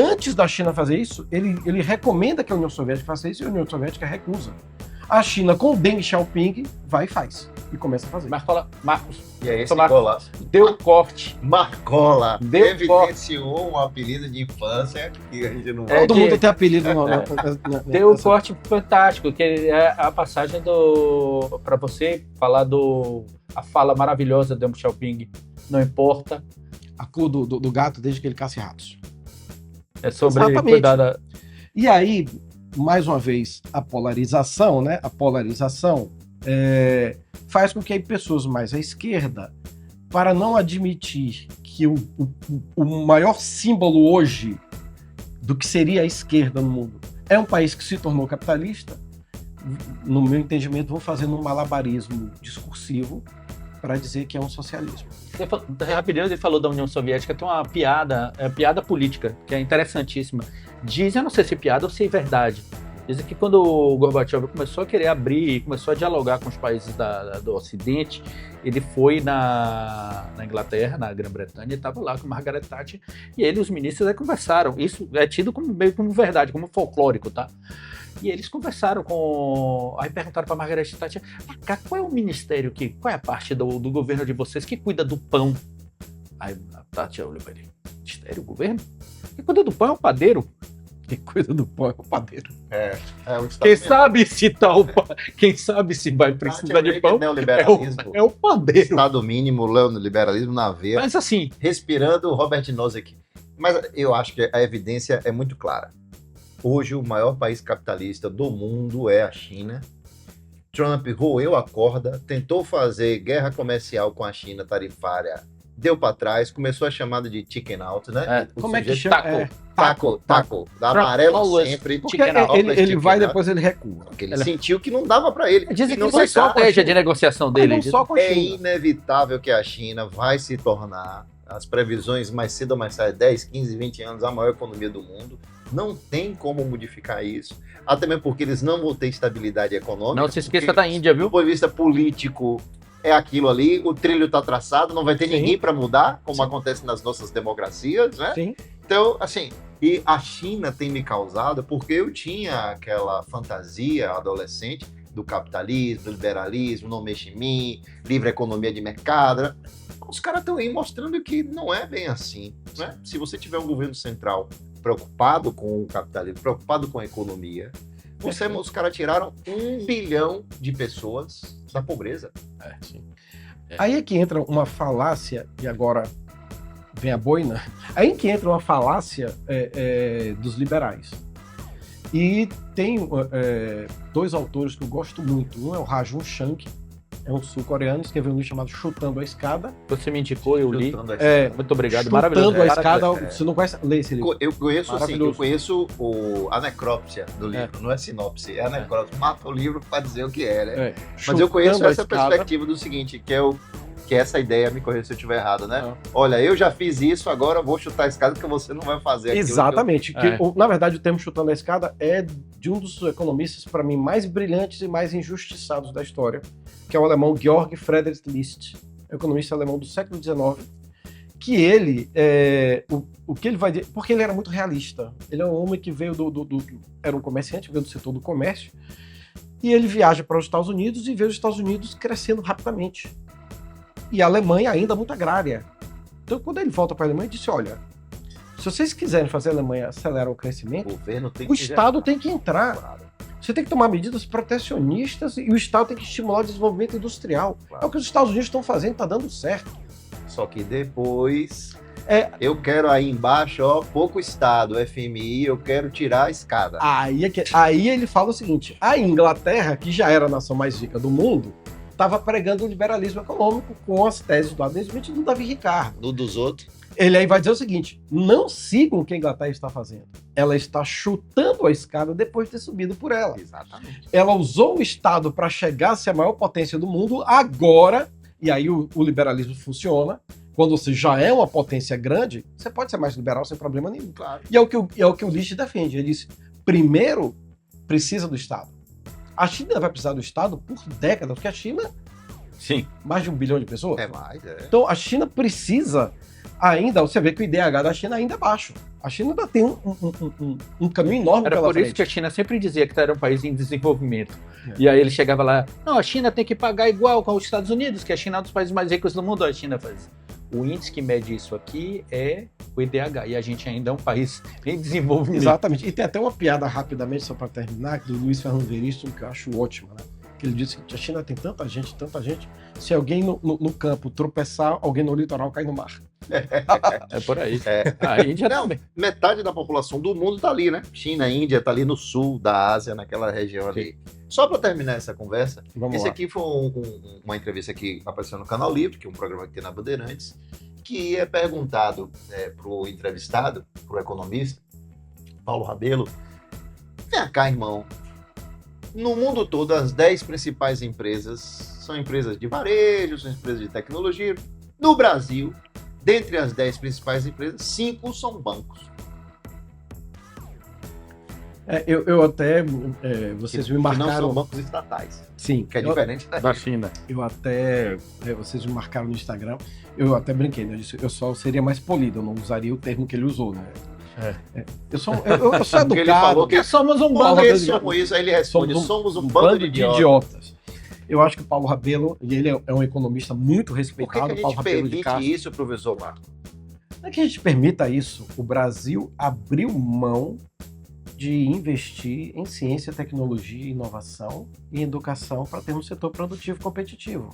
antes da China fazer isso, ele recomenda que a União Soviética faça isso e a União Soviética recusa. A China, com o Deng Xiaoping, vai e faz. E começa a fazer. Mas fala, Marcos, e é esse Marcola. Deu corte. Marcola. Evidenciou um apelido de infância que a gente não... Todo mundo tem apelido. Deu um corte fantástico, que é a passagem para você falar a fala maravilhosa do Deng Xiaoping. Não importa. A cor do gato desde que ele caça ratos. É sobre cuidar. E aí, mais uma vez, a polarização, né? A polarização faz com que aí pessoas mais à esquerda, para não admitir que o maior símbolo hoje do que seria a esquerda no mundo é um país que se tornou capitalista, no meu entendimento, vão fazendo um malabarismo discursivo para dizer que é um socialismo. Rapidinho, ele falou da União Soviética, tem uma piada política, que é interessantíssima. Dizem, eu não sei se é piada ou se é verdade, dizem que quando o Gorbachev começou a querer abrir, começou a dialogar com os países do Ocidente, ele foi na Inglaterra, na Grã-Bretanha, e estava lá com Margaret Thatcher, e ele e os ministros aí conversaram. Isso é tido meio como verdade, como folclórico, tá? E eles conversaram aí perguntaram para Margaret Thatcher: qual é o ministério qual é a parte do governo de vocês que cuida do pão? Aí a Thatcher olhou para ele: ministério, governo? Quem cuida do pão é o padeiro. Quem cuida do pão é o padeiro. Quem sabe se vai precisar de pão é o padeiro. Estado mínimo, neoliberalismo na veia. Mas assim... Respirando Robert Nozick. Mas eu acho que a evidência é muito clara. Hoje, o maior país capitalista do mundo é a China. Trump roeu a corda, tentou fazer guerra comercial com a China tarifária, deu para trás, começou a chamada de chicken out, né? Como é que chama? Taco. Da amarelo sempre. Porque ele vai e depois ele recua. Porque ele sentiu que não dava para ele. Dizem que não foi só a estratégia de negociação dele. É inevitável que a China vai se tornar, as previsões mais cedo ou mais tarde, 10, 15, 20 anos, a maior economia do mundo. Não tem como modificar isso. Até mesmo porque eles não vão ter estabilidade econômica. Não se esqueça da Índia, viu? Do ponto de vista político, é aquilo ali. O trilho está traçado, não vai ter ninguém para mudar, como acontece nas nossas democracias, né? Sim. Então, assim, e a China tem me causado, porque eu tinha aquela fantasia adolescente do capitalismo, do liberalismo, não mexe em mim, livre economia de mercado, né? Os caras estão aí mostrando que não é bem assim, né? Se você tiver um governo central preocupado com o capitalismo, preocupado com a economia, os caras tiraram 1 bilhão de pessoas da pobreza. Aí é que entra uma falácia, e agora vem a boina, aí que entra uma falácia dos liberais. E tem 2 autores que eu gosto muito. Um é o Rajun Shank, é um sul-coreano, escreveu um livro chamado Chutando a Escada. Você me indicou, eu li. Muito obrigado, Chutando maravilhoso. Chutando a Escada, você não conhece? Lê esse livro. Eu conheço a necrópsia do livro, não é sinopse, é a necrópsia. Mata o livro para dizer o que é, né? Mas eu conheço essa perspectiva do seguinte, que é essa ideia, me corrija se eu estiver errado, né? Olha, eu já fiz isso, agora eu vou chutar a escada porque você não vai fazer aquilo. Exatamente. Na verdade, o termo chutando a escada é de um dos economistas, para mim, mais brilhantes e mais injustiçados da história, que é o alemão Georg Friedrich List, economista alemão do século XIX, que ele, o que ele vai dizer, porque ele era muito realista. Ele é um homem que veio era um comerciante, veio do setor do comércio, e ele viaja para os Estados Unidos e vê os Estados Unidos crescendo rapidamente. E a Alemanha ainda muito agrária. Então, quando ele volta para a Alemanha, ele disse, olha, se vocês quiserem fazer a Alemanha acelerar o crescimento, o Estado tem que entrar. Você tem que tomar medidas protecionistas e o Estado tem que estimular o desenvolvimento industrial. Claro. É o que os Estados Unidos estão fazendo, está dando certo. Só que depois, eu quero aí embaixo, pouco Estado, FMI, eu quero tirar a escada. Aí ele fala o seguinte, a Inglaterra, que já era a nação mais rica do mundo, estava pregando o liberalismo econômico com as teses do Adam Smith e do Davi Ricardo. Dos outros. Ele aí vai dizer o seguinte, não sigam o que a Inglaterra está fazendo. Ela está chutando a escada depois de ter subido por ela. Exatamente. Ela usou o Estado para chegar a ser a maior potência do mundo, agora, e aí o liberalismo funciona, quando você já é uma potência grande, você pode ser mais liberal sem problema nenhum. Claro. E é o que o List defende. Ele disse, primeiro, precisa do Estado. A China vai precisar do Estado por décadas, porque a China, sim, mais de 1 bilhão de pessoas. É mais, Então, a China precisa ainda, você vê que o IDH da China ainda é baixo. A China ainda tem um caminho enorme pela frente. Era por isso que a China sempre dizia que era um país em desenvolvimento. E aí ele chegava lá, não, a China tem que pagar igual com os Estados Unidos, que a China é um dos países mais ricos do mundo, a China faz. O índice que mede isso aqui é o IDH, e a gente ainda é um país em desenvolvimento. Exatamente. E tem até uma piada rapidamente, só para terminar, do Luiz Fernando Veríssimo, que eu acho ótima, né? Que ele disse que a China tem tanta gente, se alguém no campo tropeçar, alguém no litoral cai no mar. É por aí. A Índia também. Metade da população do mundo está ali, né? China, Índia, está ali no sul da Ásia, naquela região ali. Só para terminar essa conversa, esse aqui foi uma entrevista que apareceu no Canal Livre, que é um programa que tem na Bandeirantes, que é perguntado para o entrevistado, para o economista, Paulo Rabelo, vem cá, irmão, no mundo todo, as 10 principais empresas são empresas de varejo, são empresas de tecnologia. No Brasil, dentre as 10 principais empresas, 5 são bancos. Eu até... vocês me marcaram... Que não são bancos estatais. Sim. Que é diferente da China. Eu até... vocês me marcaram no Instagram. Eu até brinquei, né? Eu disse, eu só seria mais polido, eu não usaria o termo que ele usou, né? Eu sou educado. Ele falou que somos um bando de idiotas. Aí ele responde, somos um bando de idiotas. Eu acho que o Paulo Rabelo, e ele é um economista muito respeitado. Por que a gente permite isso, professor Marco? Não é que a gente permita isso. O Brasil abriu mão de investir em ciência, tecnologia, inovação e educação para ter um setor produtivo competitivo.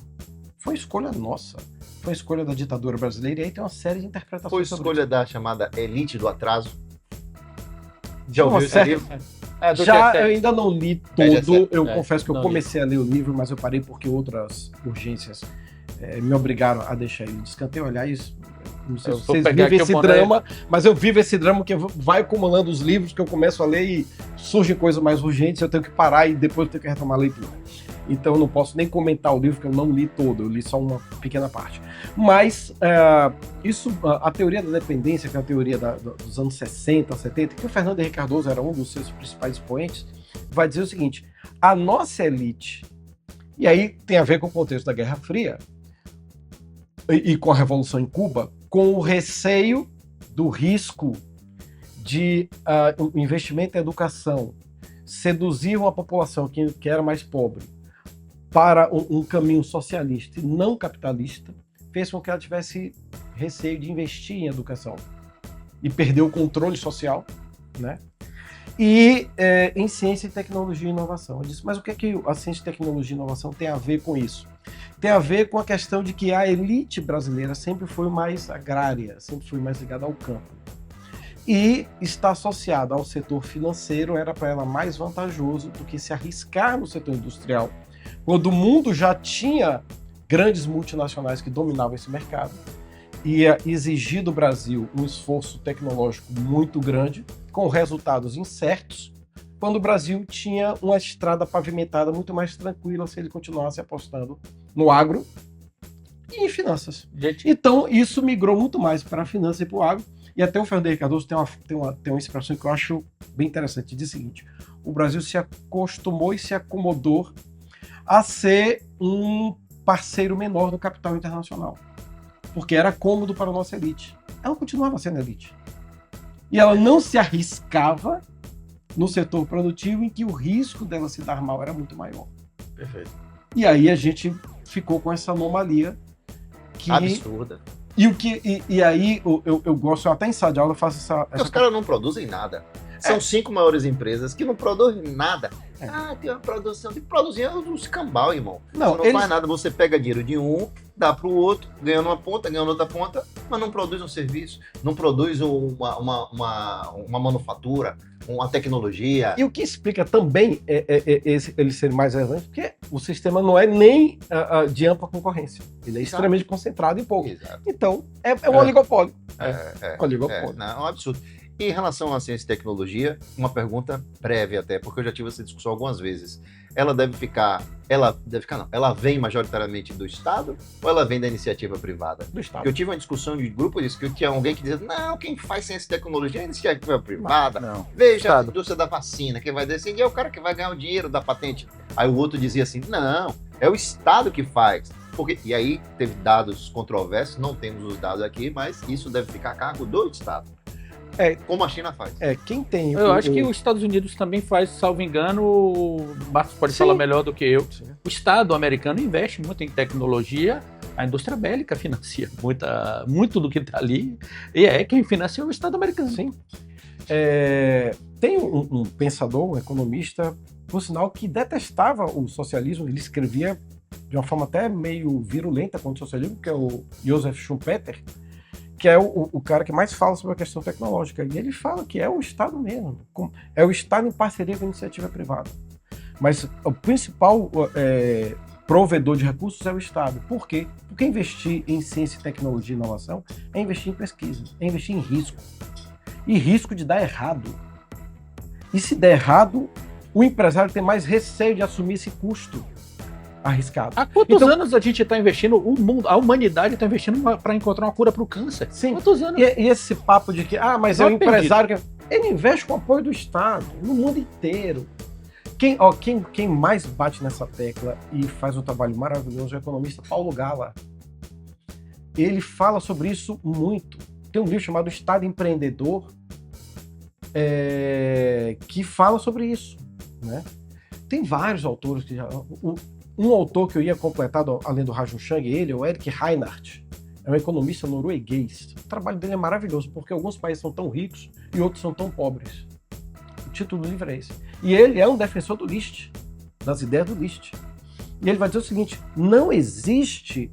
Foi escolha nossa. Foi escolha da ditadura brasileira e aí tem uma série de interpretações. Foi escolha da chamada elite do atraso. Já ouviu esse livro? Eu ainda não li todo. Eu confesso que eu comecei a ler o livro, mas eu parei porque outras urgências me obrigaram a deixar ele de escanteio. Aliás, não sei se vocês vivem esse drama, mas eu vivo esse drama que vai acumulando os livros que eu começo a ler e surgem coisas mais urgentes, eu tenho que parar e depois eu tenho que retomar a leitura. Então eu não posso nem comentar o livro, porque eu não li todo, eu li só uma pequena parte. Mas a teoria da dependência, que é a teoria dos anos 60, 70, que o Fernando Henrique Cardoso era um dos seus principais expoentes, vai dizer o seguinte, a nossa elite, e aí tem a ver com o contexto da Guerra Fria, e com a Revolução em Cuba, com o receio do risco de investimento em educação seduzir uma população que era mais pobre para um caminho socialista e não capitalista, fez com que ela tivesse receio de investir em educação e perder o controle social, né? E em ciência, tecnologia e inovação. Eu disse, mas o que é que a ciência, tecnologia e inovação tem a ver com isso? Tem a ver com a questão de que a elite brasileira sempre foi mais agrária, sempre foi mais ligada ao campo. E está associada ao setor financeiro, era para ela mais vantajoso do que se arriscar no setor industrial, quando o mundo já tinha grandes multinacionais que dominavam esse mercado, ia exigir do Brasil um esforço tecnológico muito grande, com resultados incertos, quando o Brasil tinha uma estrada pavimentada muito mais tranquila se ele continuasse apostando no agro e em finanças. Então, isso migrou muito mais para a finança e para o agro, e até o Fernando Henrique Cardoso tem uma expressão que eu acho bem interessante, diz o seguinte, o Brasil se acostumou e se acomodou a ser um parceiro menor do capital internacional. Porque era cômodo para a nossa elite. Ela continuava sendo elite. E ela não se arriscava no setor produtivo em que o risco dela se dar mal era muito maior. Perfeito. E aí a gente ficou com essa anomalia que... Absurda. E aí eu gosto, eu até em sala de aula eu faço essa... Os caras não produzem nada. São 5 maiores empresas que não produzem nada. É. Tem uma produção. Tem que produzir um escambau, irmão. Não, Você não faz nada. Você pega dinheiro de um, dá para o outro, ganha numa ponta, ganha na outra ponta, mas não produz um serviço, não produz uma manufatura, uma tecnologia. E o que explica também ele ser mais relevante, porque o sistema não é nem de ampla concorrência. Ele é extremamente concentrado em pouco. Exato. Então, é um oligopólio. Um oligopólio. Não, é um absurdo. E em relação à ciência e tecnologia, uma pergunta breve até, porque eu já tive essa discussão algumas vezes. Ela vem majoritariamente do Estado ou ela vem da iniciativa privada? Do Estado. Porque eu tive uma discussão de grupo disso, que tinha alguém que dizia, não, quem faz ciência e tecnologia é a iniciativa privada. Não. Veja Estado. a indústria da vacina, quem vai decidir é o cara que vai ganhar o dinheiro da patente. Aí o outro dizia assim, não, é o Estado que faz. E aí teve dados controversos, não temos os dados aqui, mas isso deve ficar a cargo do Estado. Como a China faz. Quem tem... Eu acho que os Estados Unidos também faz, salvo engano, o Marcos pode falar melhor do que eu. Sim. O Estado americano investe muito em tecnologia, a indústria bélica financia muito do que está ali, e quem financia o Estado americano. Sim. Tem um pensador, um economista, por sinal, que detestava o socialismo, ele escrevia de uma forma até meio virulenta contra o socialismo, que é o Joseph Schumpeter, que é o cara que mais fala sobre a questão tecnológica. E ele fala que é o Estado mesmo. É o Estado em parceria com a iniciativa privada. Mas o principal provedor de recursos é o Estado. Por quê? Porque investir em ciência, tecnologia e inovação é investir em pesquisa, é investir em risco. E risco de dar errado. E se der errado, o empresário tem mais receio de assumir esse custo arriscado. Há quantos anos a gente está investindo, a humanidade está investindo para encontrar uma cura para o câncer? Sim. Quantos anos? E esse papo de que, mas é o empresário que... Ele investe com o apoio do Estado, no mundo inteiro. Quem mais bate nessa tecla e faz um trabalho maravilhoso é o economista Paulo Gala. Ele fala sobre isso muito. Tem um livro chamado Estado Empreendedor, que fala sobre isso, né? Tem vários autores que já... Um autor que eu ia completar, além do Rajun Chang, ele é o Eric Reinhardt. É um economista norueguês. O trabalho dele é maravilhoso, porque alguns países são tão ricos e outros são tão pobres. O título do livro é esse. E ele é um defensor do List, das ideias do List. E ele vai dizer o seguinte, não existe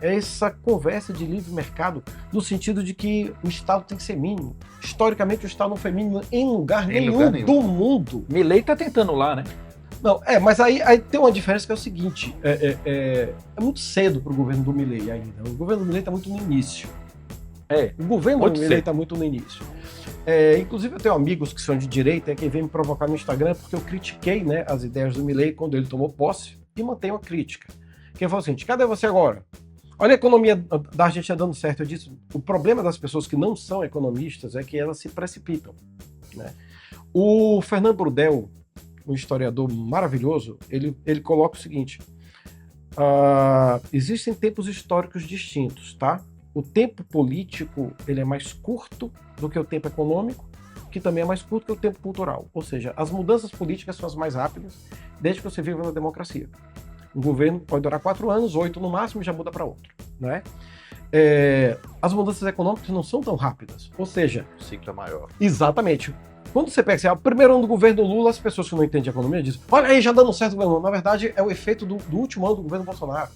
essa conversa de livre mercado no sentido de que o Estado tem que ser mínimo. Historicamente, o Estado não foi mínimo em lugar nenhum do mundo. Milley está tentando lá, né? Não, mas aí tem uma diferença que é o seguinte, é muito cedo para o governo do Milley ainda. O governo do Milley está muito no início. O governo do Milley está muito no início. Inclusive eu tenho amigos que são de direita que vêm me provocar no Instagram porque eu critiquei, né, as ideias do Milley quando ele tomou posse e mantenho a crítica. Que eu falo assim, cadê você agora? Olha a economia da Argentina dando certo. Eu disse, o problema das pessoas que não são economistas é que elas se precipitam, né? O Fernando Brudel, um historiador maravilhoso, ele coloca o seguinte, existem tempos históricos distintos, tá? O tempo político ele é mais curto do que o tempo econômico, que também é mais curto que o tempo cultural. Ou seja, as mudanças políticas são as mais rápidas, desde que você viva na democracia. Um governo pode durar 4 anos, 8 no máximo, e já muda para outro, né? As mudanças econômicas não são tão rápidas, ou seja... O ciclo é maior. Exatamente. Quando você pega assim, o primeiro ano do governo Lula, as pessoas que não entendem de economia dizem, olha aí, já dando certo o governo Lula. Na verdade, é o efeito do último ano do governo Bolsonaro.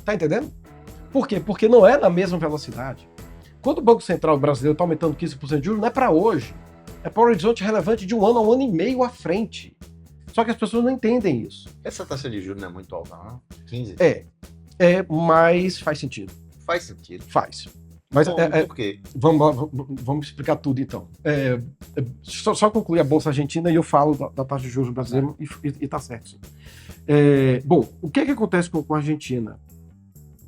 Tá entendendo? Por quê? Porque não é na mesma velocidade. Quando o Banco Central brasileiro está aumentando 15% de juros, não é para hoje. É para um horizonte relevante de 1 ano a 1 ano e meio à frente. Só que as pessoas não entendem isso. Essa taxa de juros não é muito alta, não? 15? Mas faz sentido. Faz sentido. Faz. Mas por quê? Vamos explicar tudo, então. Só concluir a Bolsa Argentina e eu falo da taxa de juros brasileira e tá certo. Sim. Bom, o que acontece com a Argentina?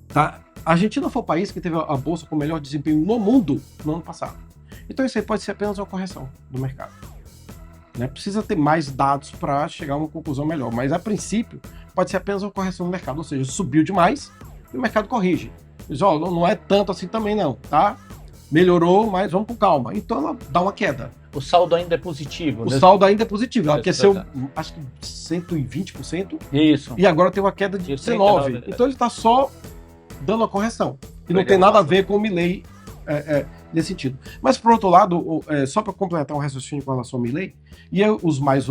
Tá? A Argentina foi o país que teve a Bolsa com o melhor desempenho no mundo no ano passado. Então isso aí pode ser apenas uma correção do mercado. né? Precisa ter mais dados para chegar a uma conclusão melhor. Mas, a princípio, pode ser apenas uma correção do mercado. Ou seja, subiu demais e o mercado corrige. Diz, ó, não é tanto assim também não, tá? Melhorou, mas vamos com calma. Então ela dá uma queda. O saldo ainda é positivo. O saldo ainda é positivo. Ela Isso, aqueceu, tá. acho que 120%. Isso. E agora tem uma queda de 19%. 39%. Então ele está só dando a correção. E não Foi tem nada a derrubação. ver com o Milei nesse sentido. Mas, por outro lado, só para completar um raciocínio com relação ao Milei, e os mais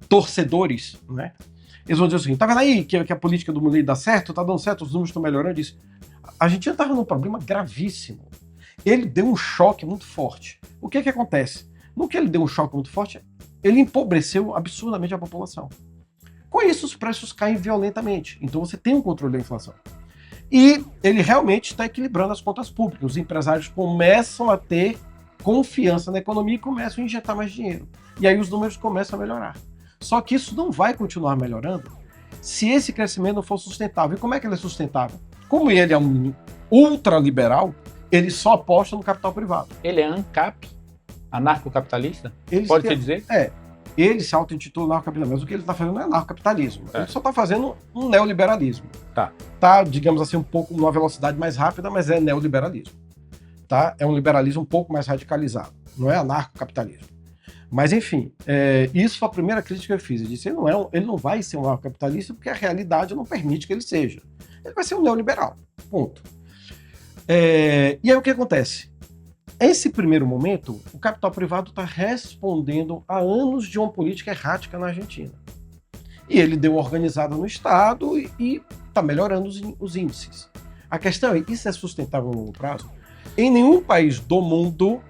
torcedores, né? Eles vão dizer o seguinte: tá vendo aí que a política do Milei dá certo, tá dando certo, os números estão melhorando? Isso. A Argentina estava num problema gravíssimo. Ele deu um choque muito forte. O que acontece? No que ele deu um choque muito forte, ele empobreceu absurdamente a população. Com isso, os preços caem violentamente. Então você tem um controle da inflação. E ele realmente está equilibrando as contas públicas. Os empresários começam a ter confiança na economia e começam a injetar mais dinheiro. E aí os números começam a melhorar. Só que isso não vai continuar melhorando se esse crescimento não for sustentável. E como é que ele é sustentável? Como ele é um ultraliberal, ele só aposta no capital privado. Ele é ANCAP, anarcocapitalista? Ele Pode-se dizer? Ele se auto-intitula narcocapitalismo, mas o que ele está fazendo não é narcocapitalismo. É. Ele só está fazendo um neoliberalismo. Tá, digamos assim, um pouco numa velocidade mais rápida, mas é neoliberalismo. Tá? É um liberalismo um pouco mais radicalizado. Não é anarcocapitalismo. Mas, enfim, isso foi a primeira crítica que eu fiz. Eu disse, ele não vai ser um anarcocapitalista porque a realidade não permite que ele seja. Ele vai ser um neoliberal. Ponto. E aí o que acontece? Esse primeiro momento, o capital privado está respondendo a anos de uma política errática na Argentina. E ele deu uma organizada no Estado e está melhorando os índices. A questão é, isso é sustentável a longo prazo? Em nenhum país do mundo,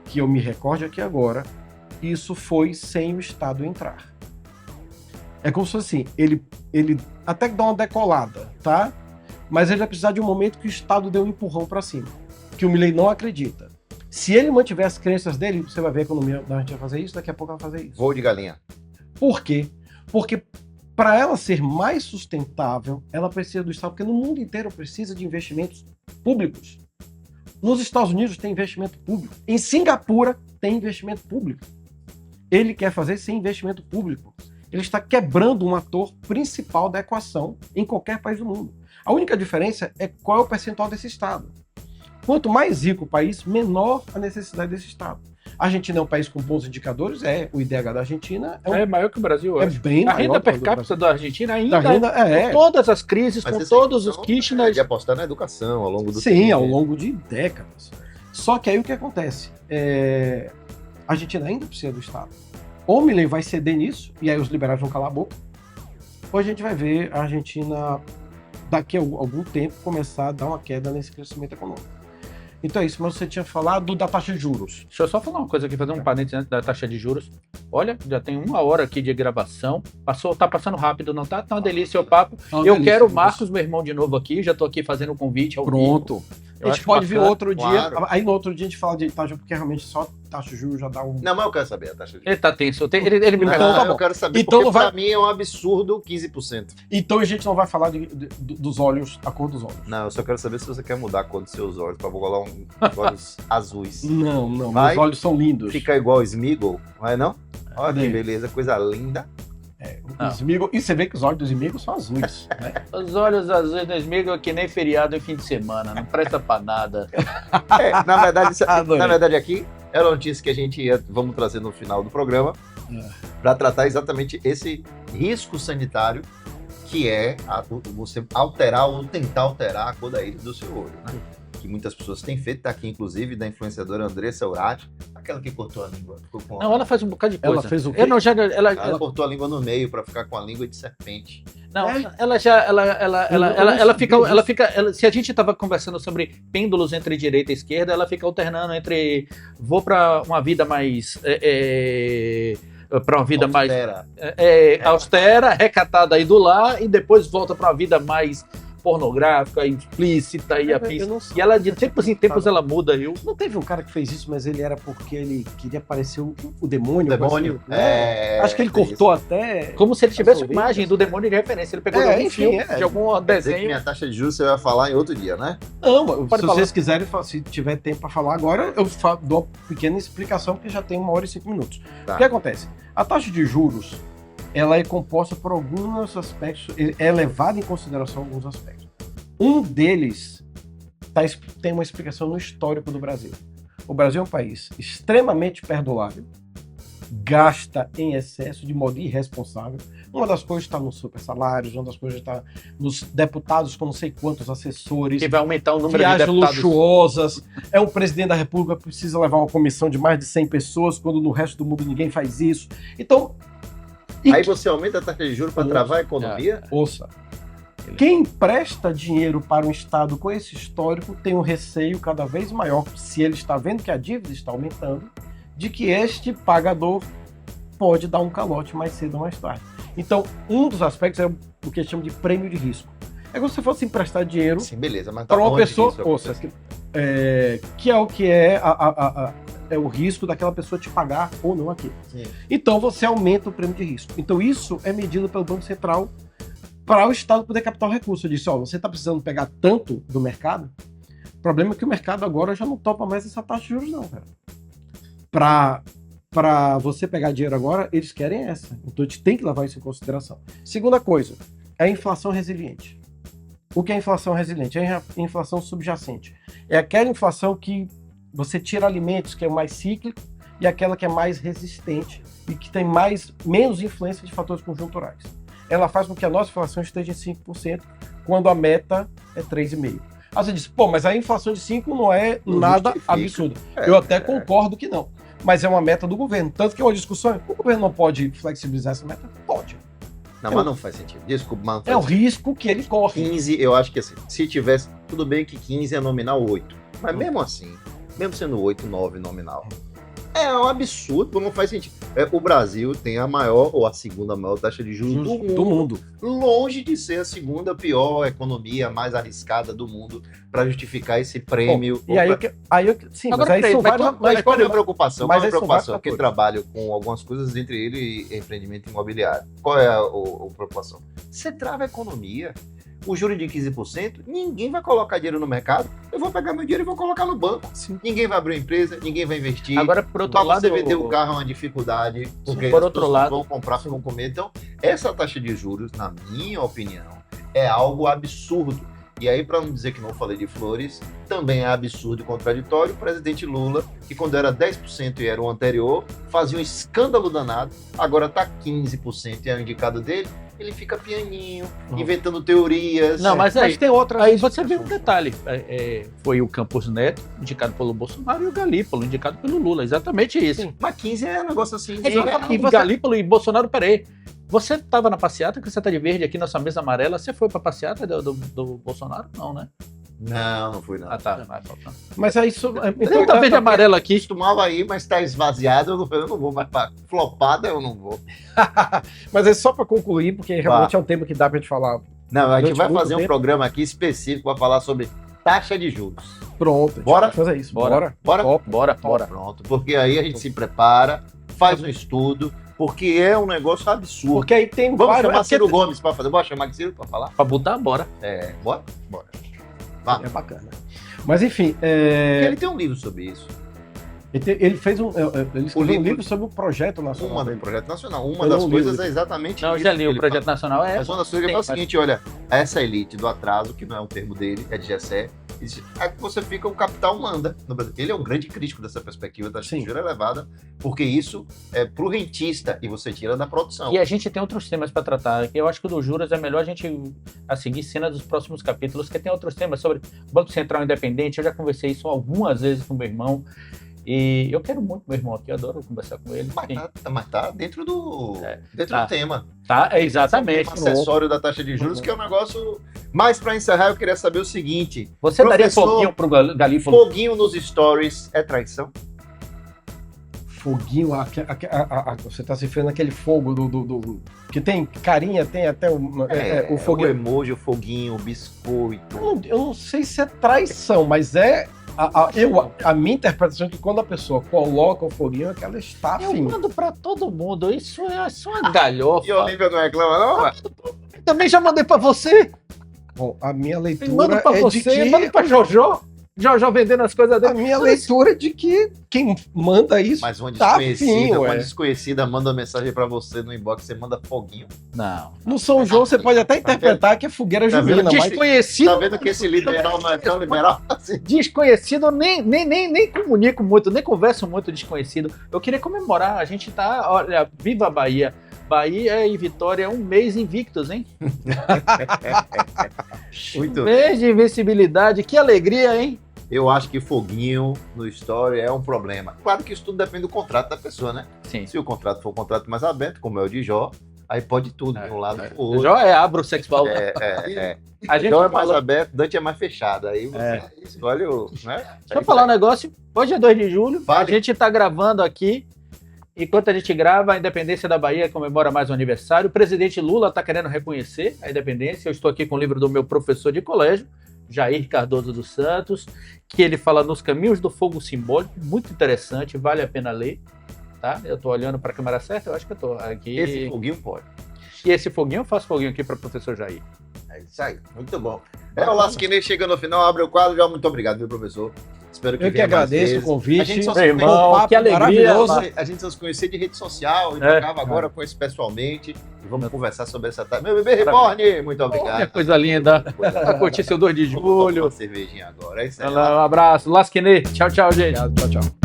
que eu me recorde aqui agora, isso foi sem o Estado entrar. É como se fosse assim, ele até que dá uma decolada, tá? Mas ele vai precisar de um momento que o Estado dê um empurrão para cima, que o Milei não acredita. Se ele mantiver as crenças dele, você vai ver a economia da Argentina fazer isso, daqui a pouco ela vai fazer isso. Voo de galinha. Por quê? Porque para ela ser mais sustentável, ela precisa do Estado, porque no mundo inteiro precisa de investimentos públicos. Nos Estados Unidos tem investimento público. Em Singapura tem investimento público. Ele quer fazer sem investimento público. Ele está quebrando um ator principal da equação em qualquer país do mundo. A única diferença é qual é o percentual desse Estado. Quanto mais rico o país, menor a necessidade desse Estado. A Argentina é um país com bons indicadores, o IDH da Argentina É maior que o Brasil, eu acho. bem A maior renda que o per do capita Brasil. da Argentina ainda, Da com todas as crises, Mas com essa todos os questão Kirchner. de apostar na educação ao longo do Sim, tempo. ao longo de décadas. Só que aí o que acontece? A Argentina ainda precisa do Estado. Ou o Milei vai ceder nisso, e aí os liberais vão calar a boca, ou a gente vai ver a Argentina, daqui a algum tempo, começar a dar uma queda nesse crescimento econômico. Então é isso, mas você tinha falado da taxa de juros. Deixa eu só falar uma coisa aqui, fazer um parênteses antes da taxa de juros. Olha, já tem 1 hora aqui de gravação. Tá passando rápido, não tá? Tá uma delícia o papo. Eu quero o Marcos, meu irmão, de novo aqui. Já tô aqui fazendo o convite ao vivo. Pronto. Eu A gente acho pode vir bacana. outro dia. Claro. Aí no outro dia a gente fala de taxa, porque realmente só taxa de juros já dá um. Não, mas eu quero saber a taxa de Ele tá tenso. Ele me Então, perguntou. tá bom. eu quero saber, Então porque não vai- pra mim é um absurdo 15%. Então a gente não vai falar dos olhos, a cor dos olhos. Não, eu só quero saber se você quer mudar a cor dos seus olhos, pra bolar olhos azuis. Não, Vai. meus olhos são lindos. Fica igual o Smeagol, vai não? Olha que Cadê? beleza, coisa linda. Os Smigol- e você vê que os olhos dos Smigol são azuis. Né? Os olhos azuis do Smigol é que nem feriado em fim de semana. Não presta pra nada. Na verdade, Adorei. na verdade aqui era a notícia que a gente vamos trazer no final do programa para tratar exatamente esse risco sanitário que é você alterar ou tentar alterar a cor da íris do seu olho, né? Que muitas pessoas têm feito, tá aqui inclusive da influenciadora Andressa Urati, aquela que cortou a língua. Ficou com Não, ela faz um bocado de Ela coisa. fez o quê? Eu não, já, ela cortou a língua no meio para ficar com a língua de serpente. Não, É? ela fica, se a gente tava conversando sobre pêndulos entre direita e esquerda, ela fica alternando entre vou para uma vida mais para uma vida mais Austera. austera, recatada aí do lar, e depois volta para uma vida mais pornográfica, explícita e afins. Eu não sei. E ela, de tempos em tempos, ela muda. Não teve um cara que fez isso, mas ele era porque ele queria parecer o demônio. Demônio. Assim, né? Acho que ele cortou até... Como se ele tivesse As uma imagem do demônio de referência. Ele pegou de algum enfim, filme, de algum Dizer que desenho. minha taxa de juros você vai falar em outro dia, né? Não, Pode se falar. vocês quiserem, se tiver tempo para falar agora, eu dou uma pequena explicação, porque já tem 1 hora e 5 minutos. Tá. O que acontece? A taxa de juros, ela é composta por alguns aspectos, é levada em consideração alguns aspectos. Um deles tem uma explicação no histórico do Brasil. O Brasil é um país extremamente perdulário, gasta em excesso de modo irresponsável. Uma das coisas está nos super salários, uma das coisas está nos deputados com não sei quantos assessores, Que vai aumentar o número de viagens deputados. luxuosas. É um presidente da República que precisa levar uma comissão de mais de 100 pessoas, quando no resto do mundo ninguém faz isso. Então, Aí você aumenta a taxa de juros para travar a economia? ouça, quem empresta dinheiro para um Estado com esse histórico tem um receio cada vez maior, se ele está vendo que a dívida está aumentando, de que este pagador pode dar um calote mais cedo ou mais tarde. Então, um dos aspectos é o que chama de prêmio de risco. É como se você fosse emprestar dinheiro Sim, beleza, mas tá para uma longe pessoa, disso, ouça, que é o que é o risco daquela pessoa te pagar ou não aquilo. Sim. Então você aumenta o prêmio de risco. Então isso é medido pelo Banco Central para o Estado poder captar o recurso. Eu disse, você está precisando pegar tanto do mercado, o problema é que o mercado agora já não topa mais essa taxa de juros não, cara. Para você pegar dinheiro agora, eles querem essa. Então a gente tem que levar isso em consideração. Segunda coisa, é a inflação resiliente. O que é inflação resiliente? É a inflação subjacente. É aquela inflação que você tira alimentos, que é mais cíclico, e aquela que é mais resistente e que tem menos influência de fatores conjunturais. Ela faz com que a nossa inflação esteja em 5%, quando a meta é 3,5%. Aí você diz, mas a inflação de 5% não é nada justifica. absurdo. Eu até concordo que não. Mas é uma meta do governo. Tanto que é uma discussão, o governo não pode flexibilizar essa meta? Pode. Não, mas não faz sentido. Desculpa, mas não É faz o sentido. risco que ele corre. 15, eu acho que assim, se tivesse, tudo bem que 15 é nominal 8, mas mesmo assim, mesmo sendo 8, 9 nominal, é um absurdo, não faz sentido. O Brasil tem a maior ou a segunda maior taxa de juros do mundo, longe de ser a segunda pior economia mais arriscada do mundo para justificar esse prêmio. E sim, Agora, mas aí são mas vários... Mas qual é a preocupação? Mas Qual é a aí são preocupação? vários Porque fatores. trabalho com algumas coisas, entre ele e empreendimento imobiliário. Qual é a preocupação? Você trava a economia. O juro de 15%, ninguém vai colocar dinheiro no mercado. Eu vou pegar meu dinheiro e vou colocar no banco. Sim. Ninguém vai abrir uma empresa, ninguém vai investir. Agora, por outro Para lado, você vender o carro é uma dificuldade, porque por as outro pessoas lado- vão comprar, vão comer. Então, essa taxa de juros, na minha opinião, é algo absurdo. E aí, para não dizer que não falei de flores, também é absurdo e contraditório o presidente Lula, que quando era 10% e era o anterior, fazia um escândalo danado, agora está 15% e é o indicado dele, ele fica pianinho, inventando teorias. Não, mas aí, tem outras... aí você vê um detalhe. Foi o Campos Neto, indicado pelo Bolsonaro, e o Galípolo, indicado pelo Lula. Exatamente isso. Sim. Mas 15 é um negócio assim. E Galípolo e Bolsonaro, peraí. Você estava na passeata, que você tá de verde aqui nessa mesa amarela, você foi pra passeata do Bolsonaro? Não, né? Não fui não. Ah, tá. Vai faltando. Mas aí isso... Então, tá verde e amarela aqui. Costumava ir, mas está esvaziado, eu não vou mais para flopada, eu não vou. Mas é só para concluir, porque realmente é um tema que dá pra gente falar. Não, a gente Durante vai muito fazer um tempo. programa aqui específico para falar sobre taxa de juros. Pronto. Bora? Vamos fazer isso. Bora. Bora? Top. Bora. Pronto, porque aí a gente se prepara, faz um estudo, porque é um negócio absurdo. Porque aí tem Vamos vários... chamar Ciro Gomes para fazer. Bora chamar Ciro para falar? Pra botar, bora. Bora? Bora. Vá. É bacana. Mas enfim, Ele tem um livro sobre isso. ele fez ele escreveu livro- um livro sobre o projeto nacional. Um dele. projeto nacional. Uma Eu das não li coisas o é exatamente Não, eu isso. já li que o ele projeto fala. nacional. Mas uma das coisas que ele fala é o seguinte, olha, essa elite do atraso, que não é um termo dele, é de Gessé, é que você fica, o capital manda no Brasil. Ele é um grande crítico dessa perspectiva da Sim. juros elevada, porque isso é pro rentista e você tira da produção. E a gente tem outros temas para tratar. Eu acho que o dos juros é melhor a gente seguir cena dos próximos capítulos, que tem outros temas sobre Banco Central Independente. Eu já conversei isso algumas vezes com meu irmão. E eu quero muito meu irmão aqui, eu adoro conversar com ele. Mas tá dentro do, tá. do tema. Tá, exatamente. Um acessório da taxa de juros, que é um negócio... Mas para encerrar, eu queria saber o seguinte. Você daria Professor, foguinho pro Galípolo? Foguinho nos stories é traição? foguinho, você tá se referindo àquele fogo que tem carinha, tem até o foguinho. O emoji, o foguinho, o biscoito. Eu não sei se é traição, mas a minha interpretação é que quando a pessoa coloca o foguinho é que ela está Eu afim. mando pra todo mundo, isso é uma galhofa. E o Olívia não reclama, não? Também já mandei pra você. Bom, a minha Mando leitura pra é de você, que... mando pra Jojo. Jojo vendendo as coisas A dele. minha leitura é de que quem manda isso Mas uma tá desconhecida, afim, uma ué. desconhecida manda uma mensagem pra você no inbox, você manda foguinho. Não. No São João você pode até interpretar que é fogueira Tá vendo? junina, mas Desconhecido. Tá vendo que esse liberal não é tão liberal assim? Desconhecido, eu nem comunico muito, nem converso muito desconhecido. Eu queria comemorar, a gente tá, olha, viva a Bahia. Bahia e Vitória, um mês invictos, hein? Muito. Mês de invencibilidade, que alegria, hein? Eu acho que foguinho no story é um problema. Claro que isso tudo depende do contrato da pessoa, né? Sim. Se o contrato for um contrato mais aberto, como é o de Jó, aí pode tudo, de um lado pro outro. Jó é abro sexual. A gente Jó é mais falou. aberto, Dante é mais fechado. Aí você escolhe o. Né? Deixa eu falar um negócio. Hoje é 2 de julho, Vale. a gente tá gravando aqui. Enquanto a gente grava, a independência da Bahia comemora mais um aniversário. O presidente Lula está querendo reconhecer a independência. Eu estou aqui com o livro do meu professor de colégio, Jair Cardoso dos Santos, que ele fala nos caminhos do fogo simbólico. Muito interessante, vale a pena ler. Tá? Eu estou olhando para a câmera certa, eu acho que eu estou aqui. Esse foguinho pode. E esse foguinho, eu faço foguinho aqui para o professor Jair. É isso aí, muito bom. O Lasquinei chega no final, abre o quadro. Já muito obrigado, meu professor. Espero que eu que venha mais agradeço o vezes. A convite. gente só Meu se irmão, papo que alegria. maravilhoso. A gente só se conhecia de rede social e É. tocava agora com esse pessoalmente. E vamos conversar sobre essa tarde. Meu bebê Reborn, muito Que obrigado. coisa linda. Pra curtir seu 2 de Vamos tomar julho. uma cervejinha agora. É isso aí. Um abraço. Lasquinei. Tchau, tchau, gente. Tchau, tchau.